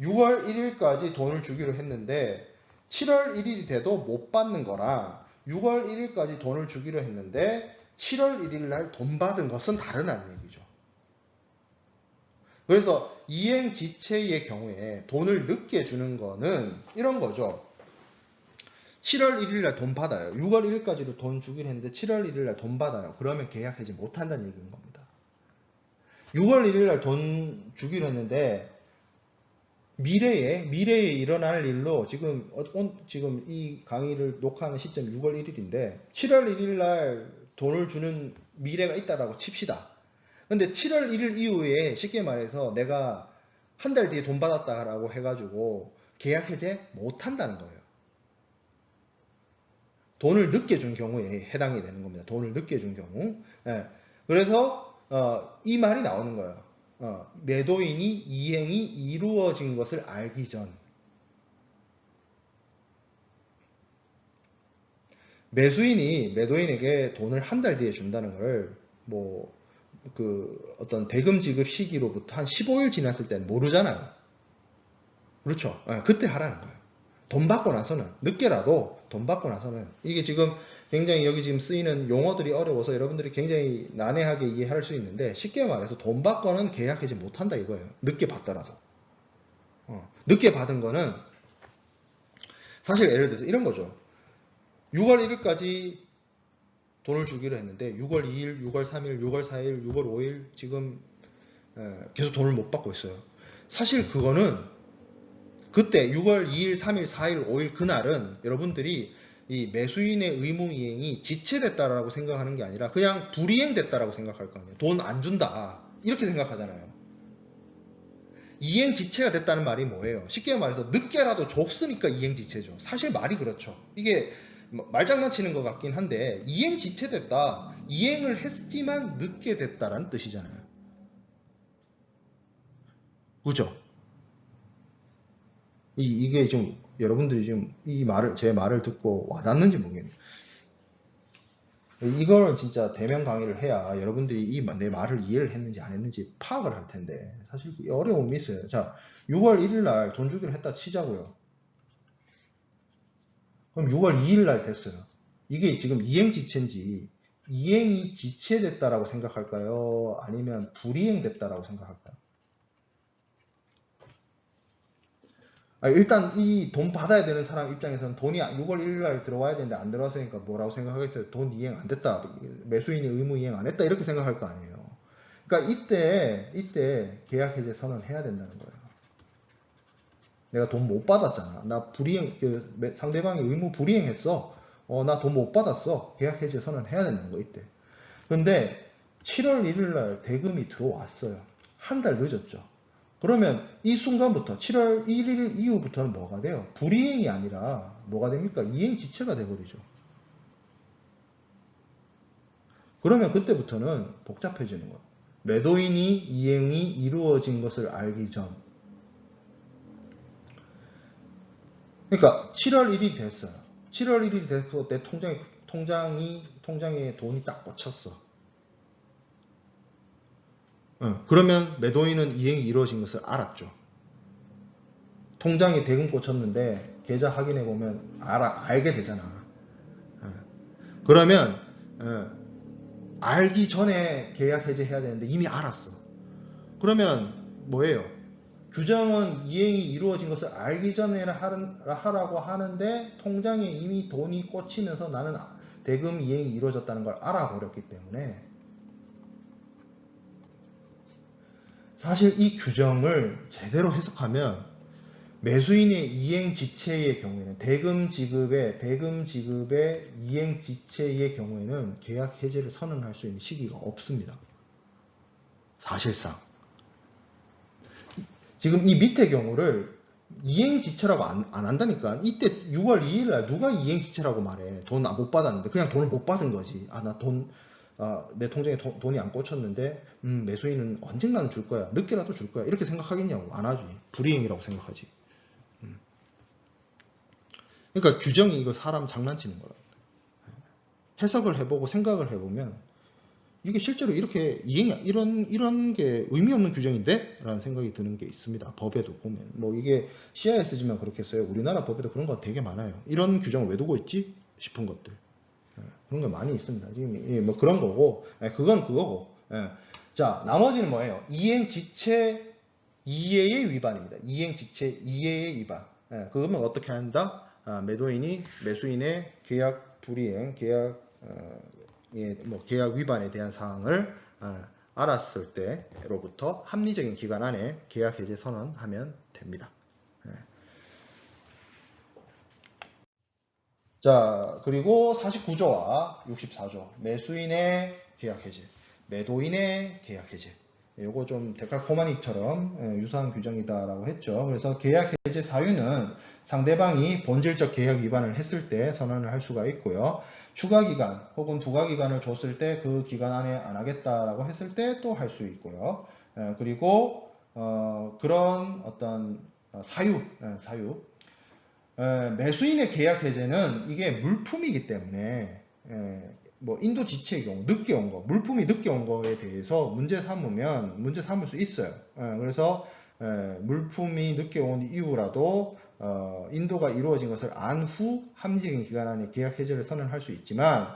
6월 1일까지 돈을 주기로 했는데 7월 1일이 돼도 못 받는 거랑 6월 1일까지 돈을 주기로 했는데 7월 1일 날 돈 받은 것은 다르다는 얘기죠. 그래서 이행지체의 경우에 돈을 늦게 주는 거는 이런 거죠. 7월 1일 날 돈 받아요. 6월 1일까지도 돈 주기로 했는데 7월 1일 날 돈 받아요. 그러면 계약 해지 못한다는 얘기인 겁니다. 6월 1일 날 돈 주기로 했는데 미래에 일어날 일로 지금 이 강의를 녹화하는 시점 6월 1일인데 7월 1일 날 돈을 주는 미래가 있다라고 칩시다. 근데 7월 1일 이후에 쉽게 말해서 내가 한 달 뒤에 돈 받았다라고 해가지고 계약 해제 못 한다는 거예요. 돈을 늦게 준 경우에 해당이 되는 겁니다. 돈을 늦게 준 경우. 예. 그래서 이 말이 나오는 거예요. 매도인이 이행이 이루어진 것을 알기 전. 매수인이 매도인에게 돈을 한 달 뒤에 준다는 걸 어떤 대금 지급 시기로부터 한 15일 지났을 때는 모르잖아요. 그렇죠. 그때 하라는 거예요. 돈 받고 나서는, 늦게라도 돈 받고 나서는, 이게 지금 굉장히 여기 지금 쓰이는 용어들이 어려워서 여러분들이 굉장히 난해하게 이해할 수 있는데, 쉽게 말해서 돈 받고는 계약 해지 못한다 이거예요. 늦게 받더라도. 늦게 받은 거는 사실 예를 들어서 이런 거죠. 6월 1일까지 돈을 주기로 했는데 6월 2일, 6월 3일, 6월 4일, 6월 5일 지금 계속 돈을 못 받고 있어요. 사실 그거는 그때 6월 2일, 3일, 4일, 5일 그날은 여러분들이 이 매수인의 의무이행이 지체됐다라고 생각하는 게 아니라 그냥 불이행됐다라고 생각할 거 아니에요. 돈 안 준다. 이렇게 생각하잖아요. 이행지체가 됐다는 말이 뭐예요? 쉽게 말해서 늦게라도 줬으니까 이행지체죠. 사실 말이 그렇죠. 이게 말장난치는 것 같긴 한데 이행지체됐다. 이행을 했지만 늦게 됐다라는 뜻이잖아요. 그죠? 이게 좀 여러분들이 지금 제 말을 듣고 와닿는지 모르겠네요. 이거는 진짜 대면 강의를 해야 여러분들이 내 말을 이해를 했는지 안 했는지 파악을 할 텐데 사실 어려움이 있어요. 자, 6월 1일 날 돈 주기로 했다 치자고요. 그럼 6월 2일 날 됐어요. 이게 지금 이행지체인지 이행이 지체됐다라고 생각할까요? 아니면 불이행됐다라고 생각할까요? 일단 이 돈 받아야 되는 사람 입장에서는 돈이 6월 1일 날 들어와야 되는데 안 들어왔으니까 뭐라고 생각하겠어요? 돈 이행 안 됐다. 매수인이 의무 이행 안 했다. 이렇게 생각할 거 아니에요. 그러니까 이때 계약 해제 선언해야 된다는 거예요. 내가 돈 못 받았잖아. 나 불이행, 상대방이 의무 불이행했어. 나 돈 못 받았어. 계약 해제 선언해야 된다는 거, 이때. 근데 7월 1일 날 대금이 들어왔어요. 한 달 늦었죠. 그러면 이 순간부터 7월 1일 이후부터는 뭐가 돼요? 불이행이 아니라 뭐가 됩니까? 이행지체가 돼버리죠. 그러면 그때부터는 복잡해지는 거예요. 매도인이 이행이 이루어진 것을 알기 전. 그러니까 7월 1일이 됐어요. 7월 1일이 돼서 내 통장에 돈이 딱 꽂혔어. 그러면 매도인은 이행이 이루어진 것을 알았죠. 통장에 대금 꽂혔는데 계좌 확인해 보면 알게 되잖아. 그러면 알기 전에 계약 해제해야 되는데 이미 알았어. 그러면 뭐예요? 규정은 이행이 이루어진 것을 알기 전에 하라고 하는데 통장에 이미 돈이 꽂히면서 나는 대금 이행이 이루어졌다는 걸 알아버렸기 때문에 사실 이 규정을 제대로 해석하면 매수인의 이행 지체의 경우에는 대금 지급의 이행 지체의 경우에는 계약 해제를 선언할 수 있는 시기가 없습니다. 사실상 지금 이 밑에 경우를 이행지체라고 안 한다니까. 이때 6월 2일 날 누가 이행지체라고 말해. 돈 못 받았는데 그냥 돈을 못 받은 거지. 내 통장에 돈이 안 꽂혔는데 매수인은 언젠가는 줄 거야. 늦게라도 줄 거야. 이렇게 생각하겠냐고. 안 하지. 불이행이라고 생각하지. 그러니까 규정이 이거 사람 장난치는 거라. 해석을 해보고 생각을 해보면 이게 실제로 이렇게 이런 게 의미 없는 규정인데? 라는 생각이 드는 게 있습니다. 법에도 보면. 뭐 이게 CIS지만 그렇겠어요. 우리나라 법에도 그런 거 되게 많아요. 이런 규정을 왜 두고 있지? 싶은 것들. 그런 거 많이 있습니다. 지금 뭐 그런 거고, 그건 그거고. 자, 나머지는 뭐예요? 이행지체 이해의 위반입니다. 이행지체 이해의 위반. 그러면 어떻게 한다? 매도인이 매수인의 계약 불이행, 계약 위반에 대한 사항을 알았을 때로부터 합리적인 기간 안에 계약 해제 선언하면 됩니다. 자, 그리고 49조와 64조 매수인의 계약 해제, 매도인의 계약 해제. 요거 좀 데칼코마닉처럼 유사한 규정이다라고 했죠. 그래서 계약 해제 사유는 상대방이 본질적 계약 위반을 했을 때 선언을 할 수가 있고요. 추가 기간 혹은 부가 기간을 줬을 때 그 기간 안에 안 하겠다라고 했을 때 또 할 수 있고요. 그리고 그런 어떤 사유 매수인의 계약 해제는 이게 물품이기 때문에 뭐 인도 지체의 경우 늦게 온 거, 물품이 늦게 온 거에 대해서 문제 삼을 수 있어요. 그래서 물품이 늦게 온 이후라도 인도가 이루어진 것을 안 후 합리적인 기간 안에 계약 해제를 선언할 수 있지만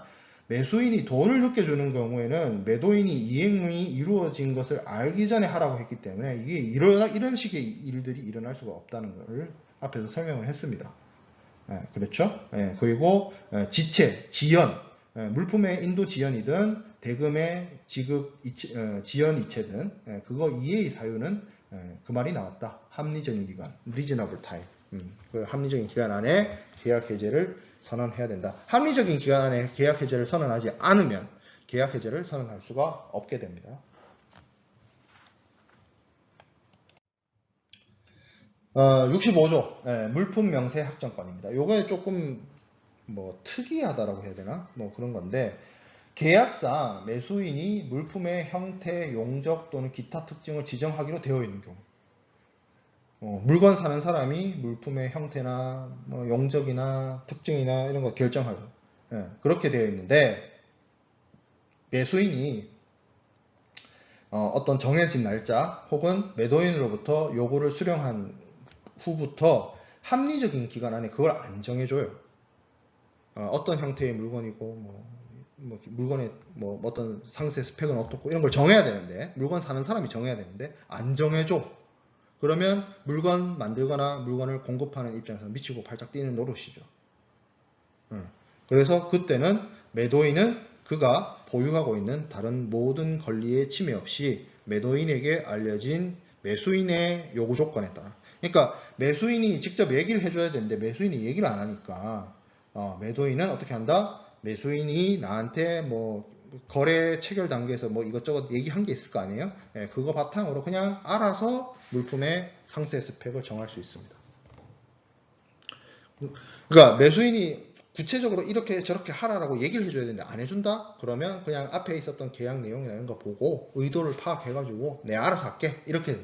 매수인이 돈을 늦게 주는 경우에는 매도인이 이행이 이루어진 것을 알기 전에 하라고 했기 때문에 이게 이런 식의 일들이 일어날 수가 없다는 것을 앞에서 설명을 했습니다. 그렇죠? 그리고 지체, 지연, 물품의 인도 지연이든 대금의 지급 지연 이체든 그거 이해의 사유는 그 말이 나왔다. 합리적인 기간, reasonable time. 그 합리적인 기간 안에 계약 해제를 선언해야 된다. 합리적인 기간 안에 계약 해제를 선언하지 않으면 계약 해제를 선언할 수가 없게 됩니다. 65조 물품 명세 확정권입니다. 요거에 조금 뭐 특이하다라고 해야 되나? 뭐 그런 건데 계약상 매수인이 물품의 형태, 용적 또는 기타 특징을 지정하기로 되어 있는 경우 물건 사는 사람이 물품의 형태나 뭐 용적이나 특징이나 이런 거 결정하고 그렇게 되어 있는데 매수인이 어떤 정해진 날짜 혹은 매도인으로부터 요구를 수령한 후부터 합리적인 기간 안에 그걸 안 정해줘요. 어떤 형태의 물건이고 물건의 어떤 상세 스펙은 어떻고 이런 걸 정해야 되는데 물건 사는 사람이 정해야 되는데 안 정해줘. 그러면 물건 만들거나 물건을 공급하는 입장에서 미치고 팔짝 뛰는 노릇이죠. 그래서 그때는 매도인은 그가 보유하고 있는 다른 모든 권리의 침해 없이 매도인에게 알려진 매수인의 요구 조건에 따라 그러니까 매수인이 직접 얘기를 해줘야 되는데 매수인이 얘기를 안 하니까 매도인은 어떻게 한다? 매수인이 나한테 뭐 거래 체결 단계에서 뭐 이것저것 얘기한 게 있을 거 아니에요? 그거 바탕으로 그냥 알아서 물품의 상세 스펙을 정할 수 있습니다. 그러니까 매수인이 구체적으로 이렇게 저렇게 하라라고 얘기를 해줘야 되는데 안 해준다? 그러면 그냥 앞에 있었던 계약 내용이나 이런 거 보고 의도를 파악해가지고 내 알아서 할게 이렇게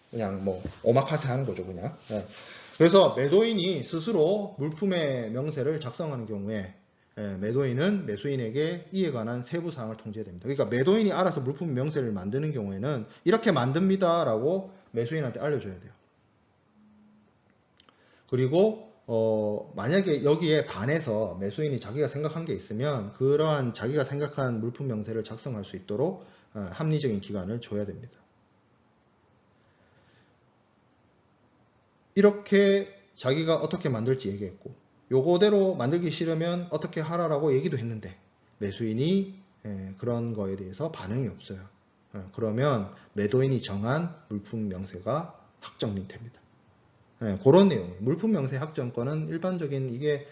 그냥 뭐 오마카세 하는 거죠 그냥. 그래서 매도인이 스스로 물품의 명세를 작성하는 경우에 매도인은 매수인에게 이에 관한 세부 사항을 통지해야 됩니다. 그러니까 매도인이 알아서 물품 명세를 만드는 경우에는 이렇게 만듭니다 라고 매수인한테 알려줘야 돼요. 그리고 만약에 여기에 반해서 매수인이 자기가 생각한 게 있으면 그러한 자기가 생각한 물품 명세를 작성할 수 있도록 합리적인 기간을 줘야 됩니다. 이렇게 자기가 어떻게 만들지 얘기했고 요거대로 만들기 싫으면 어떻게 하라라고 얘기도 했는데 매수인이 그런 거에 대해서 반응이 없어요. 그러면 매도인이 정한 물품 명세가 확정이 됩니다. 그런 내용이에요. 물품 명세 확정권은 일반적인 이게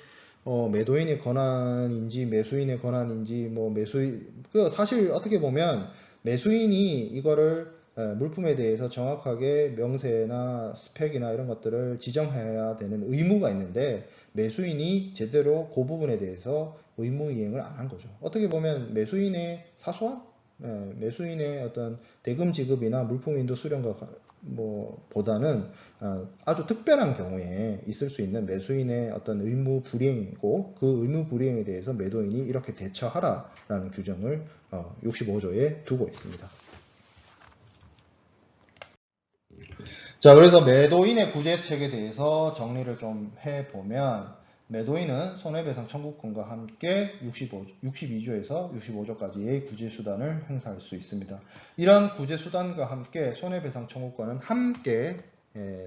매도인의 권한인지 매수인의 권한인지 뭐 매수인 사실 어떻게 보면 매수인이 이거를 물품에 대해서 정확하게 명세나 스펙이나 이런 것들을 지정해야 되는 의무가 있는데 매수인이 제대로 그 부분에 대해서 의무 이행을 안 한 거죠. 어떻게 보면 매수인의 사소한 매수인의 어떤 대금 지급이나 물품 인도 수령과 보다는 아주 특별한 경우에 있을 수 있는 매수인의 어떤 의무 불이행이고 그 의무 불이행에 대해서 매도인이 이렇게 대처하라라는 규정을 65조에 두고 있습니다. 자, 그래서 매도인의 구제책에 대해서 정리를 좀 해보면 매도인은 손해배상 청구권과 함께 62조에서 65조까지의 구제수단을 행사할 수 있습니다. 이런 구제수단과 함께 손해배상 청구권은 함께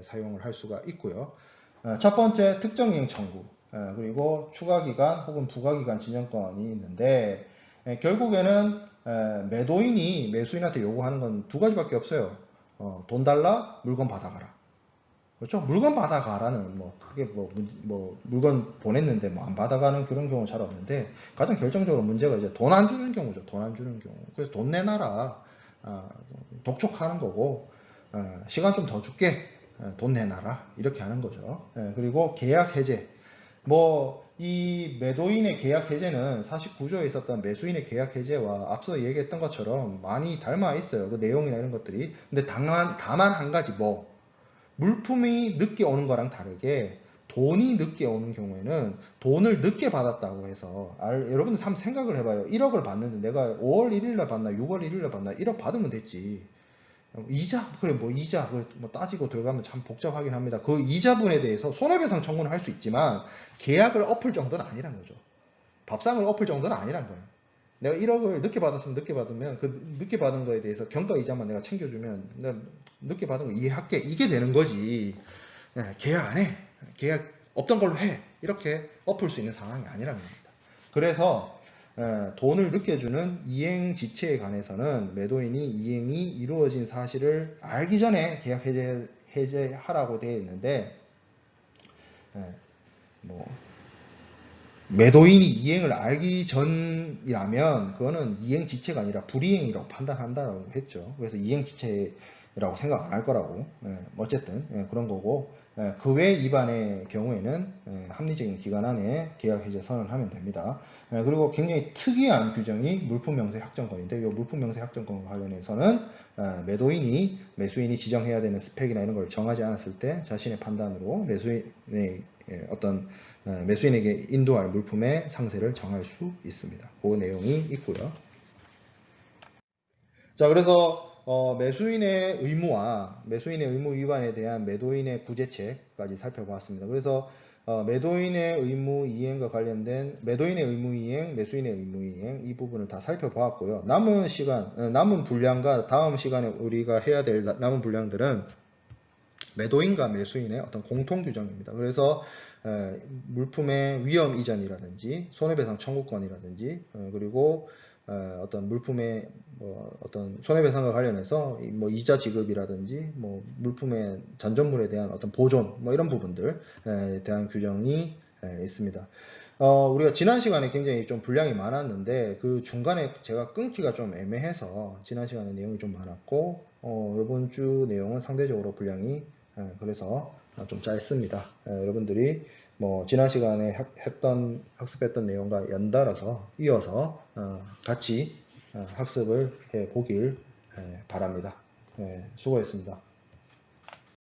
사용을 할 수가 있고요. 첫 번째 특정이행 청구, 그리고 추가기간 혹은 부가기간 진정권이 있는데 결국에는 매도인이 매수인한테 요구하는 건 두 가지밖에 없어요. 돈 달라, 물건 받아가라. 그렇죠? 물건 받아가라는 크게 물건 보냈는데 안 받아가는 그런 경우 잘 없는데 가장 결정적으로 문제가 이제 돈 안 주는 경우죠. 돈 안 주는 경우. 그래서 돈 내놔라. 독촉하는 거고 시간 좀 더 줄게. 돈 내놔라. 이렇게 하는 거죠. 그리고 계약 해제. 이 매도인의 계약 해제는 49조에 있었던 매수인의 계약 해제와 앞서 얘기했던 것처럼 많이 닮아 있어요. 그 내용이나 이런 것들이. 근데 다만 한 가지 물품이 늦게 오는 거랑 다르게 돈이 늦게 오는 경우에는 돈을 늦게 받았다고 해서 여러분들 한번 생각을 해봐요. 1억을 받는데 내가 5월 1일날 받나 6월 1일날 받나 1억 받으면 됐지. 이자 이자 따지고 들어가면 참 복잡하긴 합니다. 그 이자분에 대해서 손해배상 청구는 할 수 있지만 계약을 엎을 정도는 아니란 거죠. 밥상을 엎을 정도는 아니란 거예요. 내가 1억을 늦게 받았으면 늦게 받으면 그 늦게 받은 거에 대해서 경과 이자만 내가 챙겨주면 내가 늦게 받은 거 이해할게. 이게 되는 거지. 계약 안 해. 계약 없던 걸로 해. 이렇게 엎을 수 있는 상황이 아니라는 겁니다. 그래서 돈을 늦게 주는 이행 지체에 관해서는 매도인이 이행이 이루어진 사실을 알기 전에 계약 해제하라고 되어 있는데 매도인이 이행을 알기 전이라면 그거는 이행 지체가 아니라 불이행이라고 판단한다라고 했죠. 그래서 이행 지체라고 생각 안 할 거라고. 어쨌든 그런 거고 그 외 위반의 경우에는 합리적인 기간 안에 계약 해제 선언하면 됩니다. 그리고 굉장히 특이한 규정이 물품명세 확정권인데 이 물품명세 확정권과 관련해서는 매도인이 매수인이 지정해야 되는 스펙이나 이런 걸 정하지 않았을 때 자신의 판단으로 매수인의 어떤 매수인에게 인도할 물품의 상세를 정할 수 있습니다. 그 내용이 있고요. 자, 그래서 매수인의 의무와 매수인의 의무 위반에 대한 매도인의 구제책까지 살펴봤습니다. 그래서 매도인의 의무 이행과 관련된 매도인의 의무 이행, 매수인의 의무 이행 이 부분을 다 살펴보았고요. 남은 시간, 남은 분량과 다음 시간에 우리가 해야 될 남은 분량들은 매도인과 매수인의 어떤 공통 규정입니다. 그래서 물품의 위험 이전이라든지 손해배상 청구권이라든지 그리고 어떤 물품의 어떤 손해배상과 관련해서 이자 지급이라든지 물품의 잔존물에 대한 어떤 보존 이런 부분들에 대한 규정이 있습니다. 우리가 지난 시간에 굉장히 좀 분량이 많았는데 그 중간에 제가 끊기가 좀 애매해서 지난 시간에 내용이 좀 많았고 이번 주 내용은 상대적으로 분량이 그래서 좀 짧습니다. 여러분들이 지난 시간에 학습했던 내용과 연달아서 이어서 같이 학습을 해 보길 바랍니다. 수고했습니다.